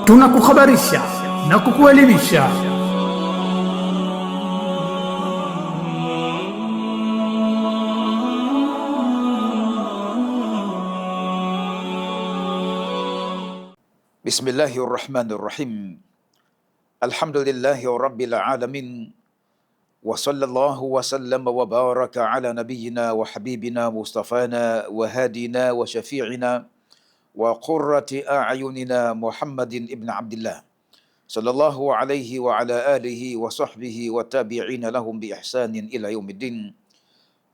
tunakuhabarisha na kukuelimisha. Bismillahir Rahmanir Rahim. Alhamdulillahi Rabbil Alamin. Wa sallallahu wa sallama wa baraka ala nabiyyina wa habibina Mustafana wa hadina wa shafi'ina wa qurrati a'yunina Muhammadin ibn Abdillah sallallahu alayhi wa ala alihi wa sahbihi wa tabi'ina lahum bi ihsanin ila yaumiddin.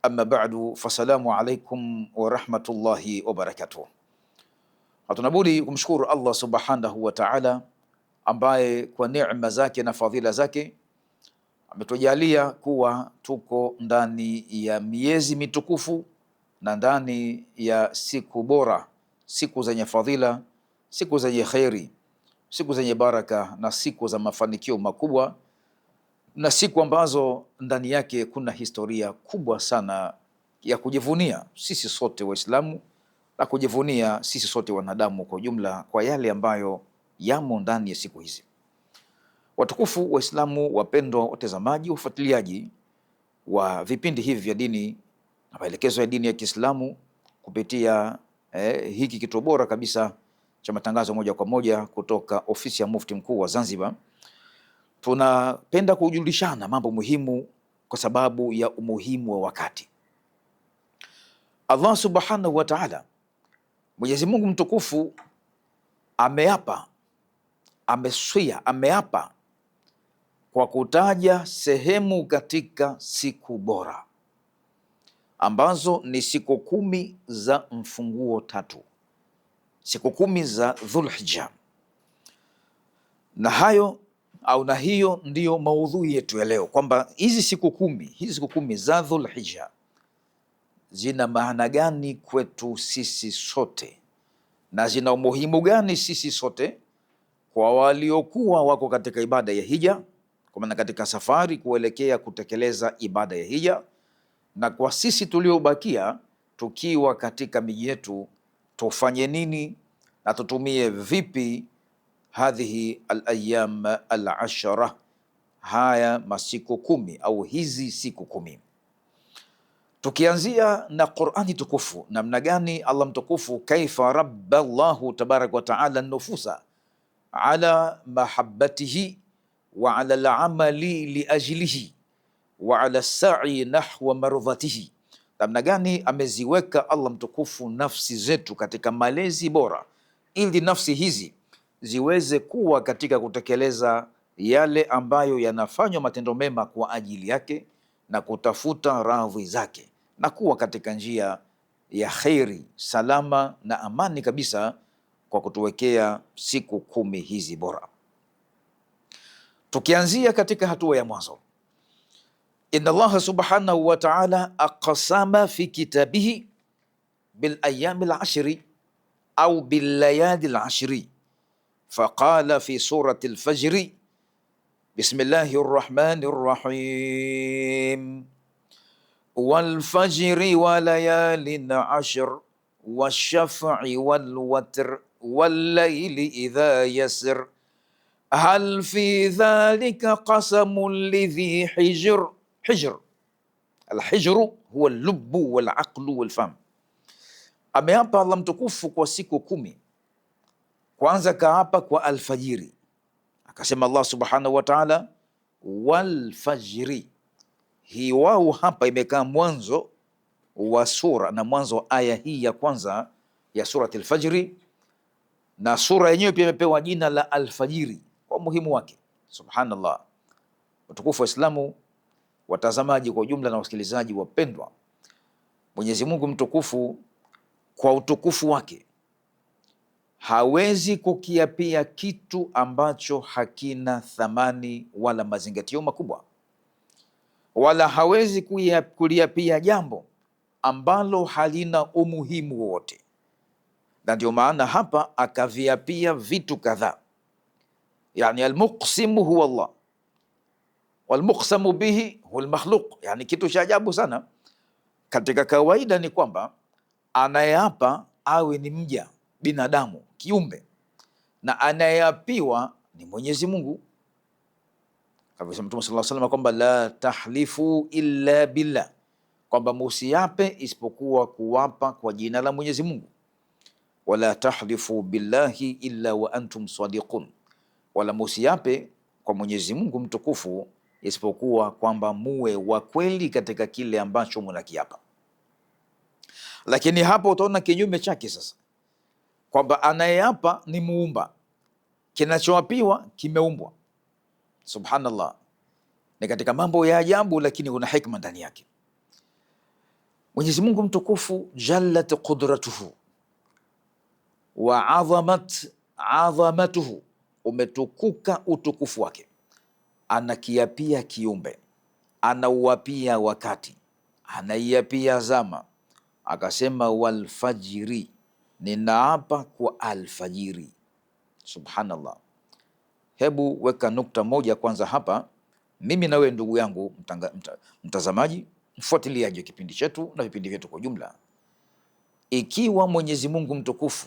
Amma ba'du, fasalamu alaikum wa rahmatullahi wa barakatuh. Hatunabudi kumshukuru Allah subhanahu wa ta'ala ambaye kwa neema zake na fadhila zake ametujalia kuwa tuko ndani ya miezi mitukufu na ndani ya siku bora, siku zenye fadhila, siku zenye khairi, siku zenye baraka na siku za mafanikio makubwa, na siku ambazo ndani yake kuna historia kubwa sana ya kujivunia sisi sote Waislamu na kujivunia sisi sote wanadamu kwa ujumla kwa yale ambayo yamo ndani ya siku hizi. Watukufu Waislamu, wapendwa watazamaji, wafuatiliaji wa vipindi hivi vya dini na maelekezo ya dini ya Kiislamu kupitia hiki kituo bora kabisa cha matangazo moja kwa moja kutoka ofisi ya Mufti Mkuu wa Zanzibar, tunapenda kujulishana mambo muhimu kwa sababu ya umuhimu wa wakati. Allah subhanahu wa ta'ala, Mwenyezi Mungu mtukufu ameapa, ameapa kwa kutaja sehemu katika siku bora ambazo ni siku 10 za mfunguo tatu, siku 10 za Dhulhijja, na hiyo ndiyo maudhui yetu ya leo, kwamba hizi siku kumi za Dhulhijja zina maana gani kwetu sisi sote na zina umuhimu gani sisi sote, kwa waliokuwa wako katika ibada ya hija, kwa maana katika safari kuelekea kutekeleza ibada ya hija, na kwa sisi tuliobakia tukiwa katika miji yetu, tufanye nini na tutumie vipi hadhihi al-ayyam al-ashara, haya masiku 10 au hizi siku 10. Tukianzia na Qur'ani tukufu, namna gani Allah mtukufu kaifa rabba Allahu tabaraka wa ta'ala nufusa ala mahabbatihi wa ala al-amali li ajlihi wa ala sa'i nahwa mardhatihi, namna gani ameziweka Allah mtukufu nafsi zetu katika malezi bora, ili nafsi hizi ziweze kuwa katika kutekeleza yale ambayo yanafanywa matendo mema kwa ajili yake na kutafuta radhi zake na kuwa katika njia ya khairi, salama na amani kabisa, kwa kutuwekea siku 10 hizi bora. Tukianzia katika hatua ya mwanzo, inna Allah subhanahu wa ta'ala aqsama fi kitabihi bil ayami al-ashri au bil layali al-ashri, faqala fi surati al-fajri bismillahir rahmanir rahim wal fajri wa layalin ashr wash-shaf'i wal watr wal layli idha yasr hal fi dhalika qasamun lidhi hijr. Alhijru huwa al-lubbu wal-aqlu wal-fahm. Ameapa Allah mtukufu kwa siku 10. Kwanza kaapa kwa alfajiri, akasema Allah subhanahu wa ta'ala wal fajri. Hii wao hapa imekaa mwanzo wa sura na mwanzo wa aya hii ya kwanza ya surati al-Fajri, na sura yenyewe pia imepewa jina la alfajiri kwa muhimu wake. Subhanallah. Watukufu wa Islamu, watazamaji kwa ujumla na wasikilizaji wapendwa, Mwenyezi Mungu mtukufu kwa utukufu wake hawezi kukiapia kitu ambacho hakina thamani wala mazingatio makubwa, wala hawezi kuliapia jambo ambalo halina umuhimu wowote, na ndio maana hapa akaviapia vitu kadhaa. Yani almuqsimu huwa Allah walmuqsamu bihi huwa almakhluq, yani kitu cha ajabu sana. Katika kawaida ni kwamba anayeapa awe ni mja binadamu kiumbe, na anayeapiwa ni Mwenyezi Mungu. Kama Mtume sallallahu alaihi wasallam kwamba la tahlifu illa billah, kwamba musiape isipokuwa kuwapa kwa jina la Mwenyezi Mungu. Wala tahlifu billahi illa wa antum sadiqun, wala musiape kwa Mwenyezi Mungu mtukufu isipokuwa kwamba muwe wa kweli katika kile ambacho mnakiapa. Lakini hapo utaona kinyume chake sasa, kwamba anayeapa ni muumba, kinachoapiwa kimeumbwa. Subhanallah, ni katika mambo ya ajabu, lakini kuna hikma ndani yake. Mwenyezi Mungu mtukufu jallat qudratuhu wa adhamat adhamatuhu, umetukuka utukufu wake, anakiapia kiumbe, anauapia wakati, anaiapia zama, akasema walfajiri, ninaapa kwa alfajiri. Subhanallah. Hebu weka nukta moja kwanza hapa, mimi na wewe ndugu yangu mtazamaji, mfuatiliaji wa kipindi chetu na vipindi vyetu kwa jumla. Ikiwa Mwenyezi Mungu mtukufu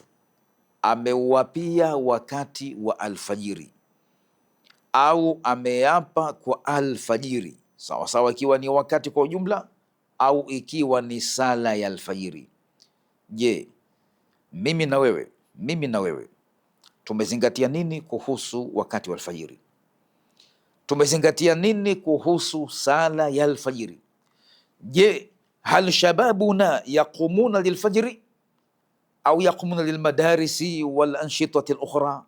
ameuapia wakati wa alfajiri au ameapa kwa alfajiri, sawa sawa, ikiwa ni wakati kwa ujumla au ikiwa ni sala ya alfajiri, je, mimi na wewe tumezingatia nini kuhusu wakati wa alfajiri? Tumezingatia nini kuhusu sala ya alfajiri? Je, hal shababuna yaqumuna lilfajri au yaqumuna lilmadarisi wal anshitati alukhra?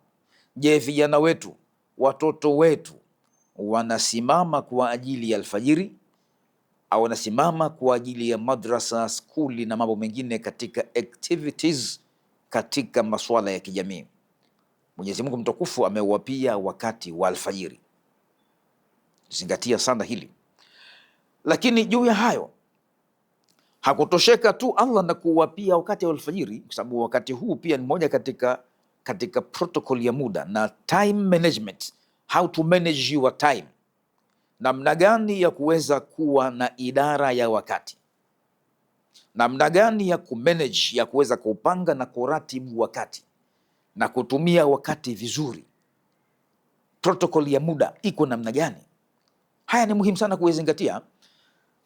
Je, vijana wetu, watoto wetu wanasimama kwa ajili ya alfajiri au wanasimama kwa ajili ya madrasa, skuli na mambo mengine katika activities, katika masuala ya kijamii? Mwenyezi Mungu mtukufu ameuapia wakati wa alfajiri, zingatia sana hili. Lakini juu ya hayo hakutosheka tu Allah na kuuapia wakati wa alfajiri, kwa sababu wakati huu pia ni moja katika protocol ya muda na time management, how to manage your time, namna gani ya kuweza kuwa na idara ya wakati, namna gani ya kumanage, ya kuweza kupanga na kuratibu wakati na kutumia wakati vizuri. Protocol ya muda iko namna gani? Haya ni muhimu sana kuzingatia,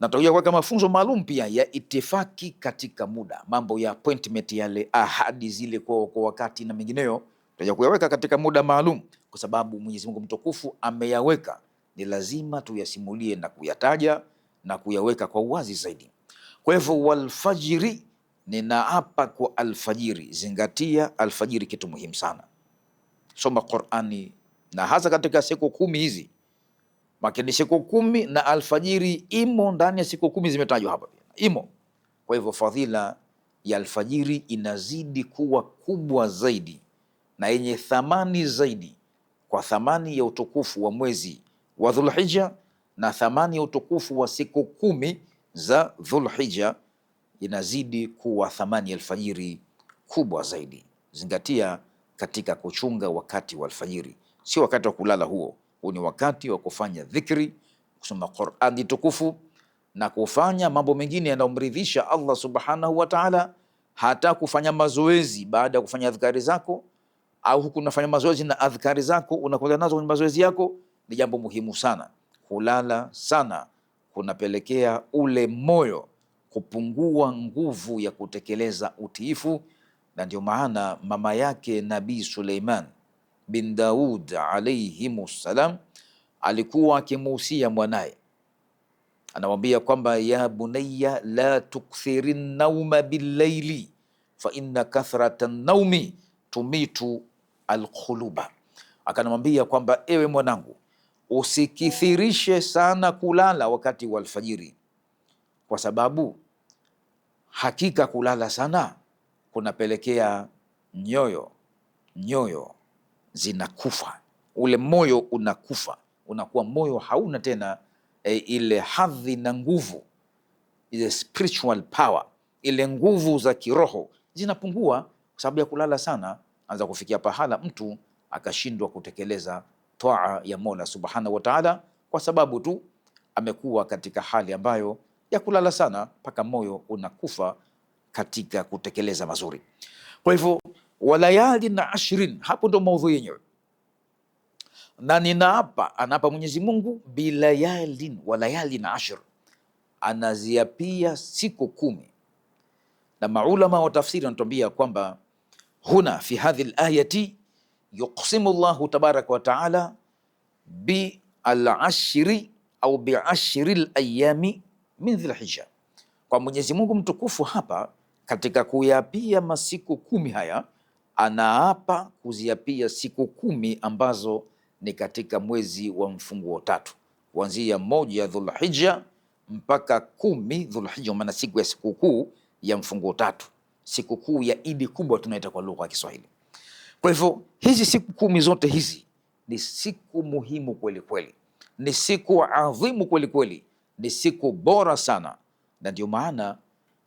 na tutakuja kuweka mafunzo maalum pia ya itifaki katika muda, mambo ya appointment, yale ahadi zile kwa wakati na mengineyo, tutakuja kuyaweka katika muda maalum, kwa sababu Mwenyezi Mungu mtukufu ameyaweka, ni lazima tuyasimulie na kuyataja na kuyaweka kwa uwazi zaidi. Kwa hivyo walfajiri, ninaapa kwa alfajiri. Zingatia alfajiri, kitu muhimu sana. Soma Qur'ani, na hasa katika siku 10 hizi, makini siku 10 na alfajiri imo ndani ya siku 10 zimetajwa hapa pia imo. Kwa hivyo fadhila ya alfajiri inazidi kuwa kubwa zaidi na yenye thamani zaidi, kwa thamani ya utukufu wa mwezi wa Dhulhijja na thamani ya utukufu wa siku 10 za Dhulhijja, inazidi kuwa thamani ya alfajiri kubwa zaidi. Zingatia katika kuchunga wakati wa alfajiri, sio wakati wa kulala huo. Huu ni wakati wa kufanya dhikri, kusoma Qur'ani tukufu na kufanya mambo mengine yanayomridhisha Allah subhanahu wa ta'ala. Hata kufanya mazoezi baada ya kufanya adhkari zako, au huku unafanya mazoezi na adhkari zako unakwenda nazo kwenye mazoezi yako, ni jambo muhimu sana. Kulala sana kunapelekea ule moyo kupungua nguvu ya kutekeleza utiifu, na ndio maana mama yake Nabii Suleiman bin Daud alayhimus salam alikuwa akimuhusia mwanaye, anamwambia kwamba ya bunayya la tukthirin nauma billaili fa inna kathratan naumi tumitu alquluba. Akanamwambia kwamba ewe mwanangu, usikithirishe sana kulala wakati wa alfajiri, kwa sababu hakika kulala sana kunapelekea nyoyo zinakufa, ule moyo unakufa, unakuwa moyo hauna tena ile hadhi na nguvu, ile spiritual power, ile nguvu za kiroho zinapungua kwa sababu ya kulala sana. Anza kufikia pahala mtu akashindwa kutekeleza toa ya Mola Subhanahu wa Ta'ala, kwa sababu tu amekuwa katika hali ambayo ya kulala sana mpaka moyo unakufa katika kutekeleza mazuri. Kwa hivyo wa layalin ashrin, hapo ndo maudhui yenyewe. Na ninaapa, anaapa Mwenyezi Mungu, bilayalin wa layalin ashr, anaziapia siku 10. Na maulama wa tafsiri wanatuambia kwamba huna fi hadhi al-ayati yuqsimu Allahu tabaraka wa taala bi al-ashri au bi ashri al-ayami min Dhulhijja, kwa Mwenyezi Mungu mtukufu hapa katika kuyapia masiku 10 haya anaapa kuziapia siku 10 ambazo ni katika mwezi wa mfunguo 3, kuanzia 1 Dhulhijja mpaka 10 Dhulhijja, maana siku ya sikukuu ya mfunguo 3, sikukuu ya Idi kubwa tunaita kwa lugha ya Kiswahili. Kwa hivyo hizi siku 10 zote hizi ni siku muhimu kweli kweli, ni siku adhimu kweli kweli, ni siku bora sana, na ndio maana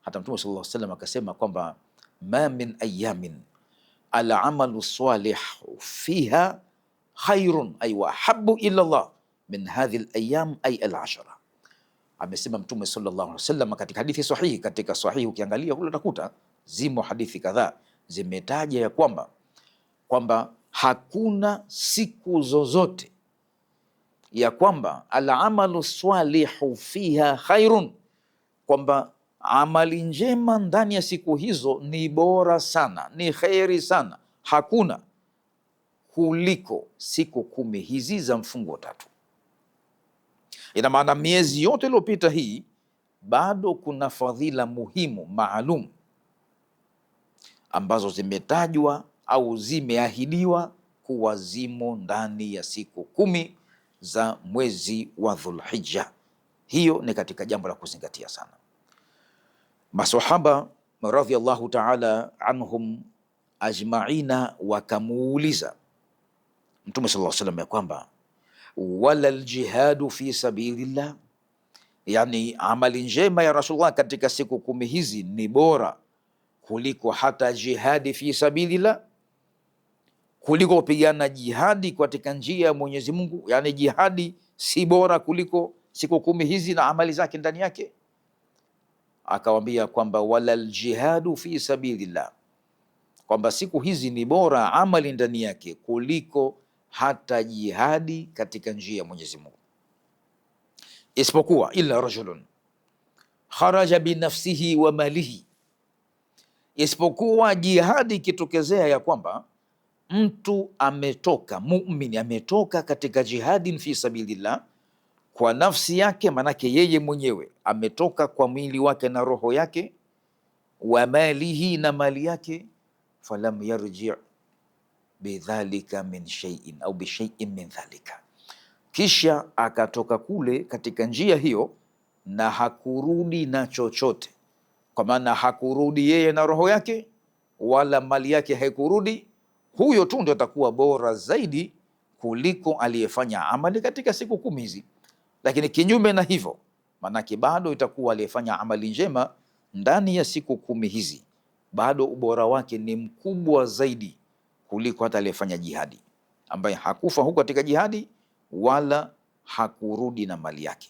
hata Mtume sallallahu alaihi wasallam akasema kwamba ma min ayamin al-amalu salih fiha khairun ay wa habbu ila Allah min hadhihi al-ayam ay al-ashara. Amesema Mtume sallallahu alaihi wasallam katika hadithi sahihi, katika sahihi ukiangalia kule utakuta zimo hadithi kadhaa zimetaja ya kwamba hakuna siku zozote ya kwamba al-amalu salihu fiha khairun, kwamba amali njema ndani ya siku hizo ni bora sana, ni kheri sana, hakuna kuliko siku 10 hizi za mfungo 3. Ina maana miezi yote iliyopita hii bado kuna fadhila muhimu maalum ambazo zimetajwa au zimeahidiwa kuwa zimo ndani ya siku 10 za mwezi wa Dhulhijja. Hiyo ni katika jambo la kuzingatia sana. Masahaba radhiyallahu ta'ala anhum ajma'ina wakamuuliza Mtume sallallahu alaihi wasallam ya kwamba wala aljihadu fi sabilillah, yani amali njema ya Rasulullah katika siku 10 hizi ni bora kuliko hata jihadi fi sabilillah, kuliko kupigana jihadi katika njia ya Mwenyezi Mungu, yani jihadi si bora kuliko siku 10 hizi na amali zake ndani yake? Akawambia kwamba wala aljihadu fi sabilillah, kwamba siku hizi ni bora amali ndani yake kuliko hata jihadi katika njia ya Mwenyezi Mungu, isipokuwa illa rajulun kharaja binafsihi wa malihi, isipokuwa jihadi ikitokezea ya kwamba mtu ametoka, muumini ametoka katika jihadin fi sabilillah kwa nafsi yake, manake yeye mwenyewe ametoka kwa mwili wake na roho yake, wa malihi, na mali yake, falam yarji bidhalika min shay'in au bishay'in min dhalika, kisha akatoka kule katika njia hiyo na hakurudi na chochote, kwa maana hakurudi yeye na roho yake wala mali yake haikurudi, huyo tu ndio atakuwa bora zaidi kuliko aliyefanya amali katika siku 10 hizi. Lakini kinyume na hivyo, manake bado itakuwa aliyefanya amali njema ndani ya siku 10 hizi bado ubora wake ni mkubwa zaidi kuliko hata aliyefanya jihadi, ambaye hakufa huko katika jihadi wala hakurudi na mali yake.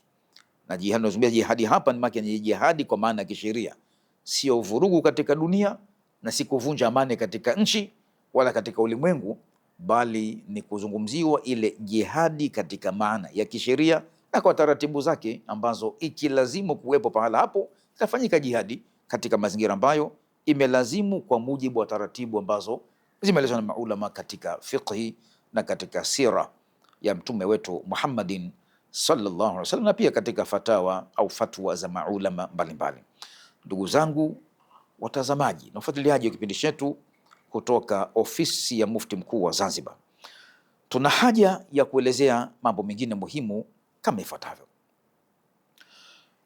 Na jihadi, nazungumzia jihadi hapa ni jihadi kwa maana ya kisheria, sio vurugu katika dunia na si kuvunja amani katika nchi wala katika ulimwengu, bali ni kuzungumziwa ile jihadi katika maana ya kisheria na kwa taratibu zake ambazo ikilazimu kuwepo pahala hapo itafanyika jihadi katika mazingira ambayo imelazimu kwa mujibu wa taratibu ambazo zimeelezwa na maulama katika fiqhi na katika sira ya mtume wetu Muhammadin sallallahu alaihi wasallam, na pia katika fatawa au fatwa za maulama mbalimbali. Ndugu zangu watazamaji na ufuatiliaji wa kipindi chetu kutoka ofisi ya Mufti Mkuu wa Zanzibar, tuna haja ya kuelezea mambo mengine muhimu kama ifuatavyo.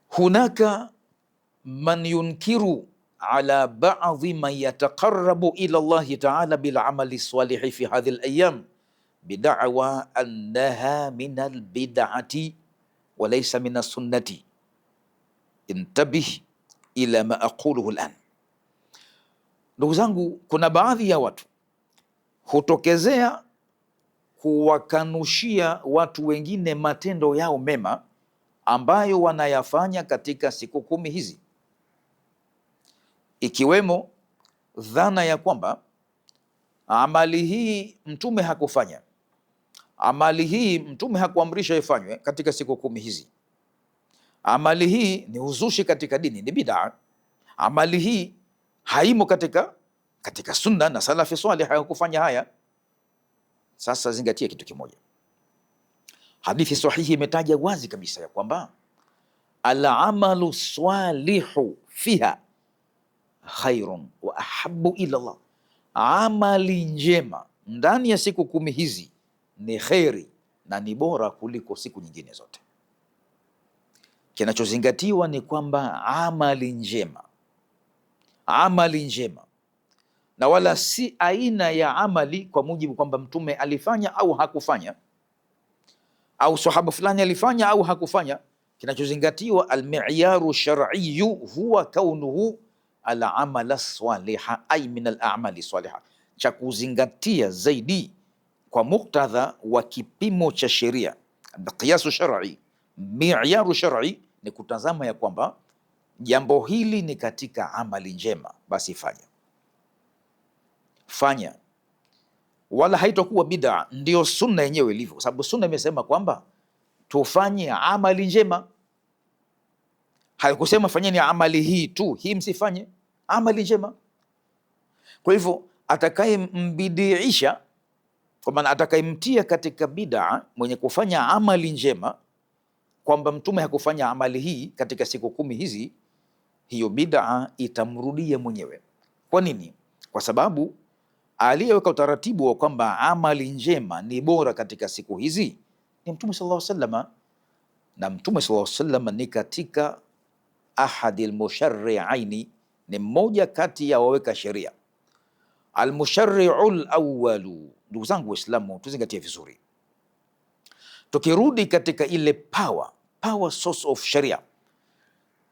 Hunaka man yunkiru ala ba'dhi man yataqarrabu ila Allah ta'ala bil amali salihi fi hadhihi al-ayyam bid'awa annaha min al-bid'ati wa laysa min as-sunnati. Intabih ila ma aquluhu al-an. Ndugu zangu, kuna baadhi ya watu hutokezea kuwakanushia watu wengine matendo yao mema ambayo wanayafanya katika siku 10 hizi, ikiwemo dhana ya kwamba amali hii mtume hakufanya, amali hii mtume hakuamrisha ifanywe katika siku 10 hizi, amali hii ni uzushi katika dini, ni bid'a, amali hii haimo katika sunna na salafi salih hawakufanya haya. Sasa zingatia kitu kimoja, hadithi sahihi imetaja wazi kabisa ya kwamba al-amalu salihu fiha khairun wa ahabbu ila Allah, amali njema ndani ya siku 10 hizi ni kheri na ni bora kuliko siku nyingine zote. Kinachozingatiwa ni kwamba amali njema, amali njema, na wala si aina ya amali kwa mujibu kwamba mtume alifanya au hakufanya, au sahaba fulani alifanya au hakufanya. Kinachozingatiwa al-mi'yaru shar'iyyu huwa kaunuhu al-amala saliha ay min al-a'mali saliha, cha kuzingatia zaidi kwa muktadha wa kipimo cha sheria, qiyasu shar'i, mi'yaru shar'i ni kutazama ya kwamba jambo hili ni katika amali njema, basi fanya, wala haitakuwa bid'a. Ndio sunna yenyewe ilivyo, kwa sababu sunna imesema kwamba tufanye amali njema, haikusema fanyeni amali hii tu, hii msifanye amali njema. Kwa hivyo atakayembidiisha, kwa maana atakayemtia katika bid'a mwenye kufanya amali njema kwamba mtume hakufanya amali hii katika siku 10 hizi, hiyo bid'a itamrudia mwenyewe. Kwa nini? Kwa sababu aliyeweka utaratibu wa kwamba amali njema ni bora katika siku hizi ni Mtume sallallahu alaihi wasallam, na Mtume sallallahu alaihi wasallam ni katika ahadil musharri'aini, ni mmoja kati ya waweka sheria. Almusharri'ul awwalu, ndugu zangu Waislamu, tuzingatie vizuri. Tukirudi katika ile power source of sharia,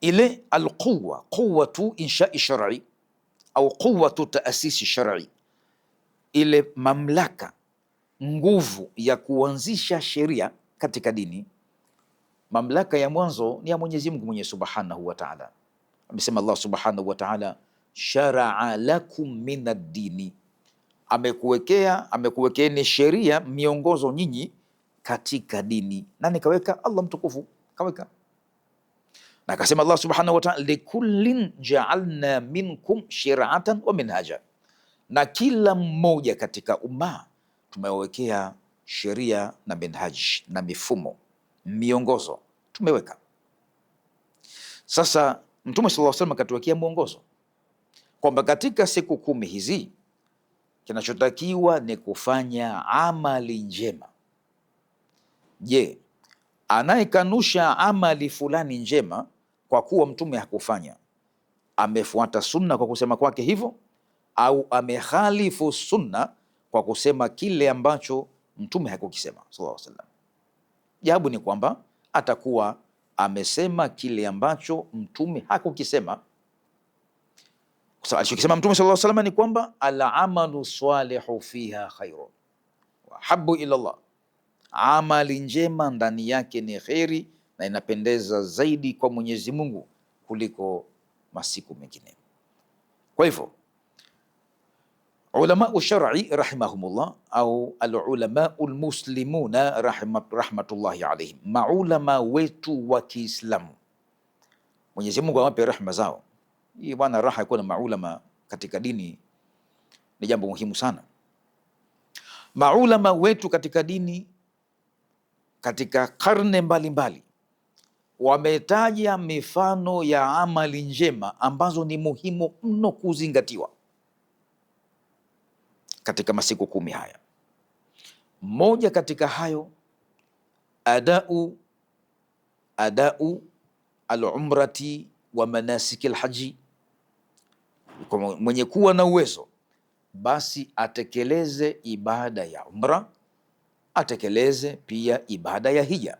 ile alquwa, quwwatu insha'i shar'i au quwwatu ta'sisi shar'i, ile mamlaka, nguvu ya kuanzisha sheria katika dini, mamlaka ya mwanzo ni ya Mwenyezi Mungu mwenye subhanahu wa ta'ala. Amesema Allah subhanahu wa ta'ala, shara'a lakum min ad-dini, amekuwekeeni sheria, miongozo nyinyi katika dini. Nani kaweka? Allah mtukufu kaweka. Na akasema Allah subhanahu wa ta'ala, likullin ja'alna minkum shir'atan wa minhaja, na kila mmoja katika umma tumewekea sheria na minhaj na mifumo, miongozo tumeweka. Sasa Mtume sallallahu alaihi wasallam akatuwekea mwongozo kwamba katika siku 10 hizi kinachotakiwa ni kufanya amali njema. Je, anayekanusha amali fulani njema kwa kuwa mtume hakufanya, amefuata sunna kwa kusema kwake hivyo, au amekhalifu sunna kwa kusema kile ambacho mtume hakukisema sallallahu alaihi wasallam? Jawabu ni kwamba atakuwa amesema kile ambacho mtume hakukisema. Kwa sababu alichokisema mtume sallallahu alaihi wasallam ni kwamba al-amalu salihu fiha khairun wa habbu ila Allah, amali njema ndani yake ni kheri na inapendeza zaidi kwa Mwenyezi Mungu kuliko masiku mengine. Kwa hivyo ulamau shar'i rahimahumullah au al-ulamau al-muslimuna rahmatullahi alaihim, maulama wetu wa Kiislamu, Mwenyezi Mungu awape rahma zao. Hii bwana, raha ya kuwa na maulama katika dini ni jambo muhimu sana. Maulama wetu katika dini katika karne mbalimbali wametaja mifano ya amali njema ambazo ni muhimu mno kuzingatiwa katika masiku 10 haya. Moja katika hayo, adau al-umrati wa manasiki al-haji. Kwa mwenye kuwa na uwezo basi atekeleze ibada ya umra, atekeleze pia ibada ya hija.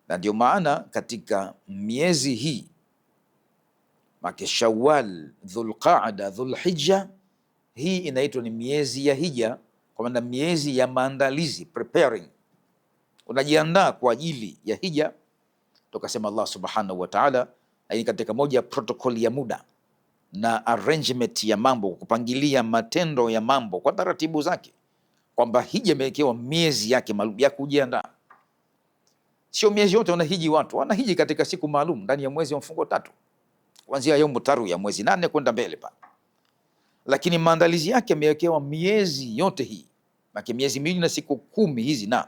Na ndio maana katika miezi hii maki Shawwal, Dhulqaada, Dhulhijja, hii inaitwa ni miezi ya hija, kwa maana miezi ya maandalizi, preparing, unajiandaa kwa ajili ya hija. Tukasema Allah subhanahu wa ta'ala, na hii katika moja protokoli ya muda na arrangement ya mambo, kupangilia matendo ya mambo kwa taratibu zake, kwamba hija imewekewa miezi yake maalum ya kujiandaa. Sio miezi yote wanahiji, watu wanahiji katika siku maalum ndani ya mwezi wa mfungo tatu, kuanzia yaumu taru ya mwezi 8 kwenda mbele pa. Lakini maandalizi yake yamewekewa miezi yote hii, maki miezi 2 na siku 10 hizi, na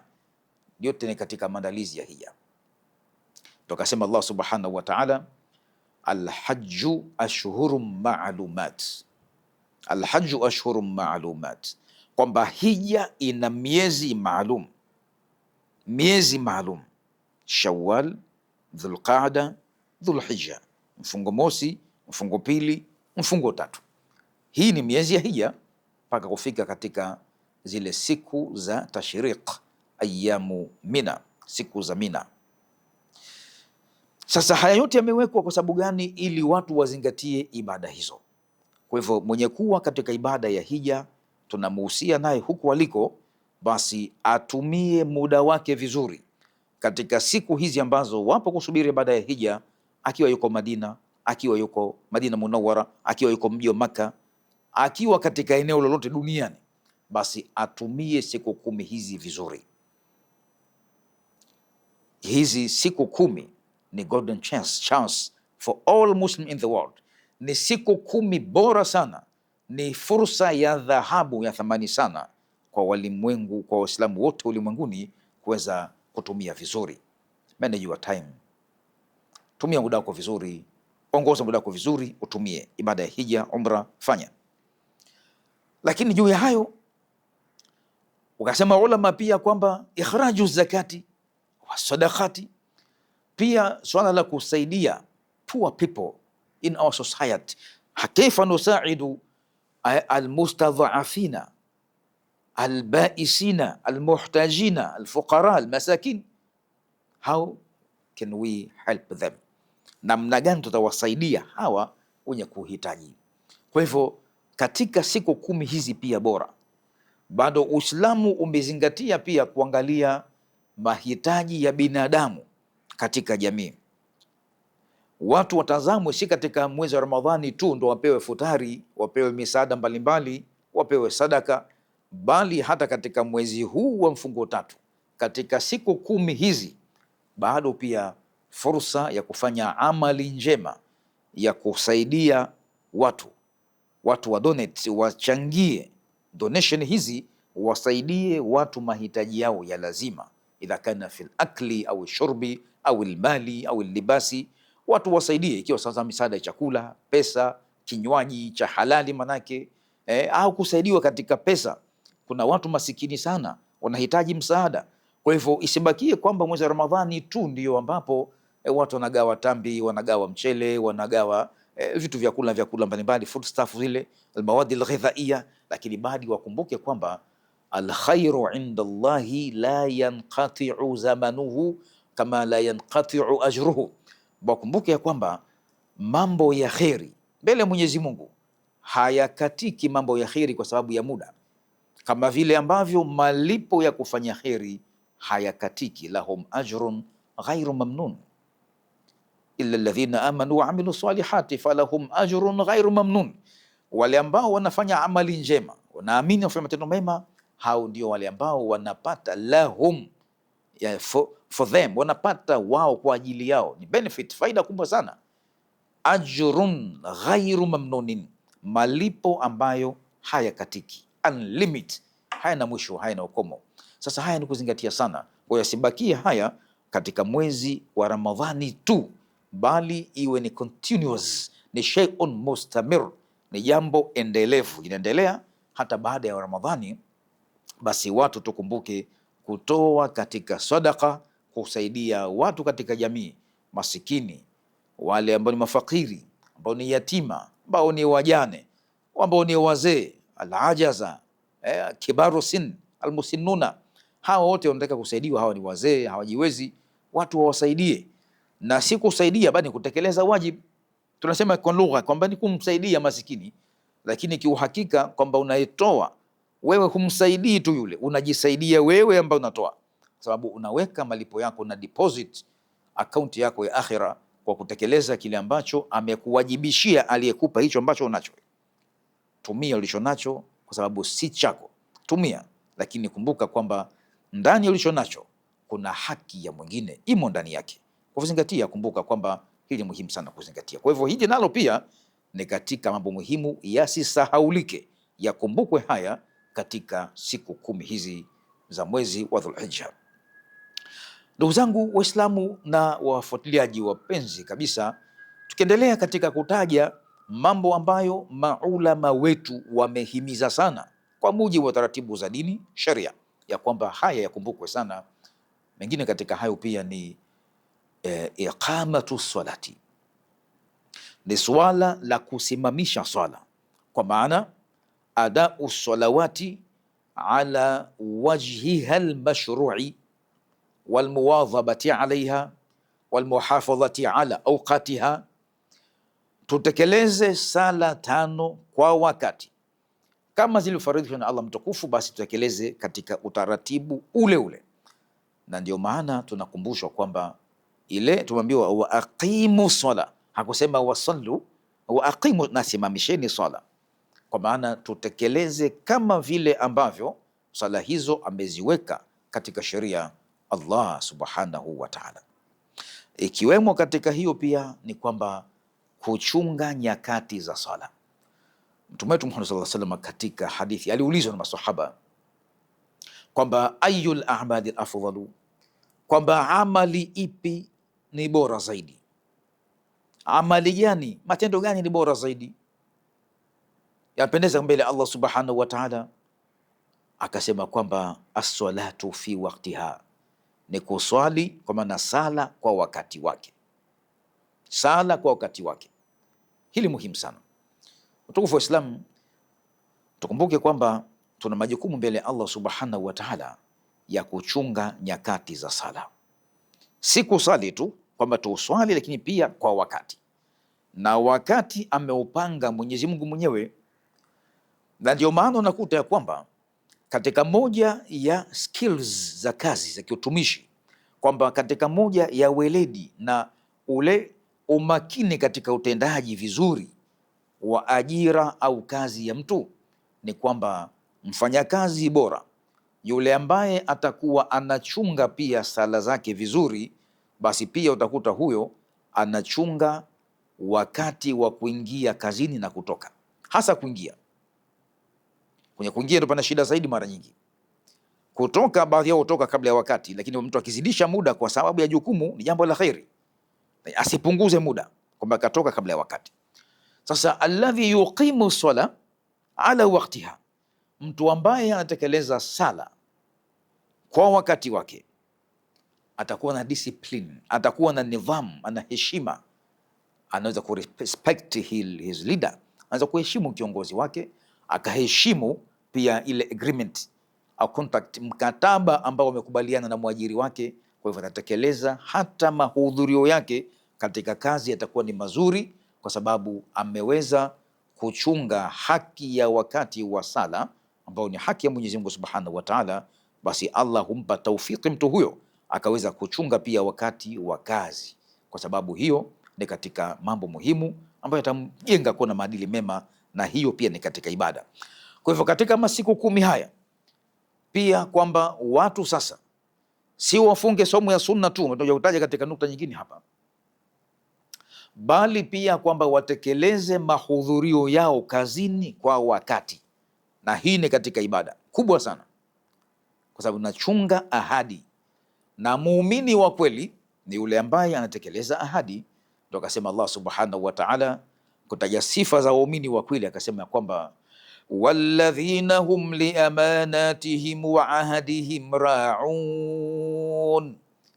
yote ni katika maandalizi ya hija. Tukasema Allah subhanahu wa ta'ala, alhajju ashhurum ma'lumat, alhajju ashhurum ma'lumat, kwamba hija ina miezi maalum, miezi maalum: Shawwal, Dhulqaada, Dhulhijja, mfungo mosi, mfungo pili, mfungo tatu. Hii ni miezi ya hija mpaka kufika katika zile siku za tashriq, ayamu Mina, siku za Mina. Sasa haya yote yamewekwa kwa sababu gani? Ili watu wazingatie ibada hizo. Kwa hivyo mwenye kuwa katika ibada ya hija, tunamuhusia naye huku aliko, basi atumie muda wake vizuri katika siku hizi ambazo wapo kusubiri ibada ya hija, akiwa yuko Madina, akiwa yuko Madina Munawwara, akiwa yuko mji wa Makka, akiwa katika eneo lolote duniani, basi atumie siku 10 hizi vizuri. Hizi siku 10 ni golden chance for all Muslim in the world. Ni siku 10 bora sana, ni fursa ya dhahabu ya thamani sana kwa walimwengu, kwa Waislamu wote ulimwenguni kuweza kutumia vizuri. Manage your time, tumia muda wako vizuri, ongoza muda wako vizuri, utumie ibada ya hija, umra, fanya. Lakini juu ya hayo ukasema ulama pia kwamba ikhraju zakati wa sadaqati, pia swala la kusaidia poor people in our society. Kaifa nusaidu almustadhafina albaisina almuhtajina alfuqara almasakin, how can we help them? Namna gani tutawasaidia hawa wenye kuhitaji? Kwa hivyo katika siku 10 hizi pia bora, bado Uislamu umezingatia pia kuangalia mahitaji ya binadamu katika jamii. Watu watazamwe si katika mwezi wa Ramadhani tu ndo wapewe futari, wapewe misaada mbalimbali, wapewe sadaka, bali hata katika mwezi huu wa mfungo tatu, katika siku 10 hizi bado pia fursa ya kufanya amali njema ya kusaidia watu wa donate, wachangie donation hizi, wasaidie watu mahitaji yao ya lazima, idha kana fil akli au shurbi au almali au libasi, watu wasaidie, ikiwa sasa misaada ya chakula, pesa, kinywaji cha halali manake, au kusaidiwa katika pesa. Kuna watu masikini sana wanahitaji msaada. Kwa hivyo isibakie kwamba mwezi wa Ramadhani tu ndio ambapo watu wanagawa tambi, wanagawa mchele, wanagawa vitu vyakula mbalimbali, food stuff zile, almawadi alghidhaiya, lakini bado wakumbuke kwamba alkhairu inda Allahi la yanqati'u zamanuhu kama la yanqati'u ajruhu. Wakumbuke ya kwamba mambo ya kheri mbele ya Mwenyezi Mungu hayakatiki, mambo ya kheri kwa sababu ya muda, kama vile ambavyo malipo ya kufanya kheri hayakatiki. Lahum ajrun ghairu mamnun illa alladhina amanu wa amilu salihati falahum ajrun ghairu mamnun, wale ambao wanafanya amali njema, wanaamini, wanafanya matendo mema, hao ndio wale ambao wanapata lahum, for them, wanapata wao kwa ajili yao, ni benefit, faida kubwa sana. Ajrun ghairu mamnunin, malipo ambayo hayakatiki, unlimited, hayana mwisho, hayana ukomo. Sasa haya ni kuzingatia sana, kwa yasibakie haya katika mwezi wa Ramadhani tu, bali iwe ni continuous, ni shay'un mustamir, ni jambo endelevu, inaendelea hata baada ya Ramadhani. Basi watu tukumbuke kutoa katika sadaka, kusaidia watu katika jamii, masikini, wale ambao ni mafakiri, ambao ni yatima, ambao ni wajane, ambao ni wazee, alajaza, kibaru sin, almusinnuna, hawa wote wanataka kusaidiwa. Hawa ni wazee, hawajiwezi, watu wawasaidie, na si kusaidia bali kutekeleza wajibu. Tunasema kwa lugha kwamba ni kumsaidia masikini, lakini kiuhakika kwamba unaitoa wewe humsaidii tu yule, unajisaidia wewe ambao unatoa, sababu unaweka malipo yako na deposit akaunti yako ya akhira kwa kutekeleza kile ambacho amekuwajibishia aliyekupa hicho ambacho unacho. Tumia ulicho nacho kwa sababu si chako, tumia, lakini kumbuka kwamba ndani ya ulicho nacho kuna haki ya mwingine imo ndani yake. Kwa kuzingatia, kumbuka kwamba hili ni muhimu sana kuzingatia. Kwa hivyo hili nalo pia ni katika mambo muhimu yasisahaulike, yakumbukwe haya katika siku 10 hizi za mwezi wa Dhulhijja. Ndugu zangu Waislamu na wafuatiliaji wapenzi kabisa, tukiendelea katika kutaja mambo ambayo maulama wetu wamehimiza sana kwa mujibu wa taratibu za dini sharia, ya kwamba haya yakumbukwe sana. Mengine katika hayo pia ni iqamatu salati, ni swala la kusimamisha swala, kwa maana adau salawati ala wajhiha almashru'i walmuwadhabati alaiha walmuhafadhati ala awqatiha, tutekeleze sala 5 kwa wakati kama zilivyofaridhishwa na Allah mtukufu, basi tutekeleze katika utaratibu ule ule. Na ndio maana tunakumbushwa kwamba ile tumeambiwa wa aqimu sala, hakusema wasallu, wa aqimu, nasimamisheni sala, kwa maana tutekeleze kama vile ambavyo sala hizo ameziweka katika sheria Allah subhanahu wa ta'ala. Ikiwemo katika hiyo pia ni kwamba kuchunga nyakati za sala. Mtume wetu Muhammad sallallahu alaihi wasallam katika hadithi aliulizwa na masahaba kwamba ayul a'mali afdalu, kwamba amali ipi ni bora zaidi, amali gani, matendo gani ni bora zaidi, yapendeza mbele Allah subhanahu wa ta'ala? Akasema kwamba as-salatu fi waqtiha, ni kuswali kwa maana sala kwa wakati wake, sala kwa wakati wake. Hili muhimu sana. Utukufu wa Islam, tukumbuke kwamba tuna majukumu mbele ya Allah subhanahu wa ta'ala ya kuchunga nyakati za sala, si kusali tu kwamba tuuswali, lakini pia kwa wakati, na wakati ameupanga Mwenyezi Mungu mwenyewe. Na ndio maana unakuta ya kwamba katika moja ya skills za kazi za kiutumishi, kwamba katika moja ya weledi na ule umakini katika utendaji vizuri wa ajira au kazi ya mtu ni kwamba mfanyakazi bora yule ambaye atakuwa anachunga pia sala zake vizuri, basi pia utakuta huyo anachunga wakati wa kuingia kazini na kutoka, hasa kuingia. Kwenye kuingia ndio pana shida zaidi mara nyingi. Kutoka, baadhi yao hutoka kabla ya wakati, lakini mtu akizidisha muda kwa sababu ya jukumu ni jambo la kheri, asipunguze muda kwamba katoka kabla ya wakati. Sasa alladhi yuqimu sala ala waqtiha, mtu ambaye anatekeleza sala kwa wakati wake atakuwa na discipline, atakuwa na nidhamu, ana heshima, anaweza ku respect his leader, anaweza kuheshimu kiongozi wake, akaheshimu pia ile agreement au contract, mkataba ambao wamekubaliana na mwajiri wake. Kwa hivyo atatekeleza hata mahudhurio yake katika kazi yatakuwa ni mazuri, kwa sababu ameweza kuchunga haki ya wakati wa sala ambao ni haki ya Mwenyezi Mungu Subhanahu wa Ta'ala. Basi Allah humpa taufiki mtu huyo akaweza kuchunga pia wakati wa kazi, kwa sababu hiyo ni katika mambo muhimu ambayo yatamjenga kuwa na maadili mema, na hiyo pia ni katika ibada. Kwa hivyo katika masiku 10 haya pia kwamba watu sasa si wafunge somo ya sunna tu, umetoja kutaja katika nukta nyingine hapa, bali pia kwamba watekeleze mahudhurio yao kazini kwa wakati, na hii ni katika ibada kubwa sana, kwa sababu nachunga ahadi, na muumini wa kweli ni yule ambaye anatekeleza ahadi. Ndio akasema Allah subhanahu wa ta'ala kutaja sifa za waumini wa kweli, akasema kwamba walladhina hum liamanatihim wa ahadihim raun,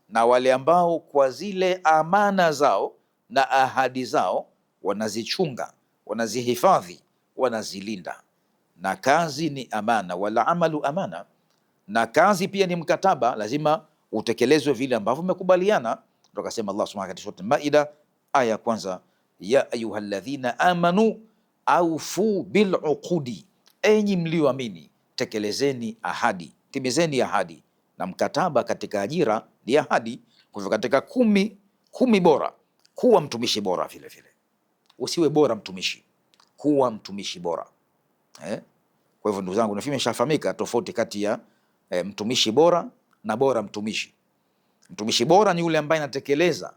na wale ambao kwa zile amana zao na ahadi zao wanazichunga, wanazihifadhi, wanazilinda. Na kazi ni amana, wala amalu amana, na kazi pia ni mkataba, lazima utekelezwe vile ambavyo umekubaliana. Ndio akasema Allah subhanahu wa ta'ala katika Maida aya ya kwanza, ya ayyuhalladhina amanu aufu bil uqudi, enyi mlioamini tekelezeni ahadi, timizeni ahadi. Na mkataba katika ajira ni ahadi. Kwa hivyo katika kumi bora kuwa mtumishi bora vile vile. Usiwe bora mtumishi, kuwa mtumishi bora Kwa hivyo ndugu zangu, nafikiri imeshafahamika tofauti kati ya mtumishi bora na bora mtumishi. Mtumishi bora ni yule ambaye anatekeleza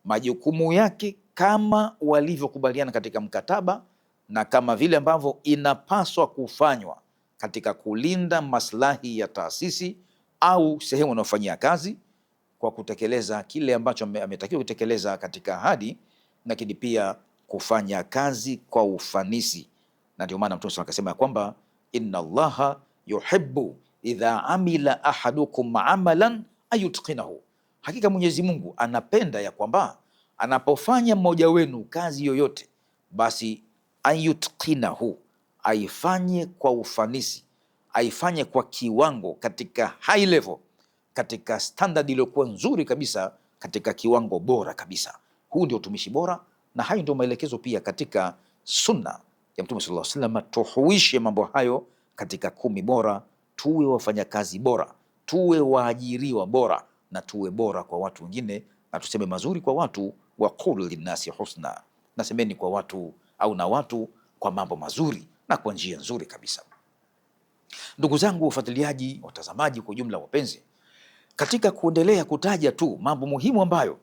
majukumu yake kama walivyokubaliana katika mkataba na kama vile ambavyo inapaswa kufanywa katika kulinda maslahi ya taasisi au sehemu anayofanyia kazi, kwa kutekeleza kile ambacho ametakiwa kutekeleza katika ahadi, lakini pia kufanya kazi kwa ufanisi. Na ndio maana Mtume akasema kwamba inna Allaha yuhibbu idha amila ahadukum amalan ayutqinahu, hakika Mwenyezi Mungu anapenda ya kwamba anapofanya mmoja wenu kazi yoyote, basi ayutqinahu, aifanye kwa ufanisi, aifanye kwa kiwango, katika high level, katika standard iliyokuwa nzuri kabisa, katika kiwango bora kabisa. Huu ndio utumishi bora, na hayo ndio maelekezo pia katika sunna ya Mtume sallallahu alaihi wasallam. Tuhuishe mambo hayo katika 10 bora, tuwe wafanyakazi bora, tuwe waajiriwa bora, na tuwe bora kwa watu wengine, na tuseme mazuri kwa watu. Wa qul linnasi husna, nasemeni kwa watu au na watu kwa mambo mazuri na kwa njia nzuri kabisa. Ndugu zangu wafuatiliaji, watazamaji kwa ujumla, wapenzi, katika kuendelea kutaja tu mambo muhimu ambayo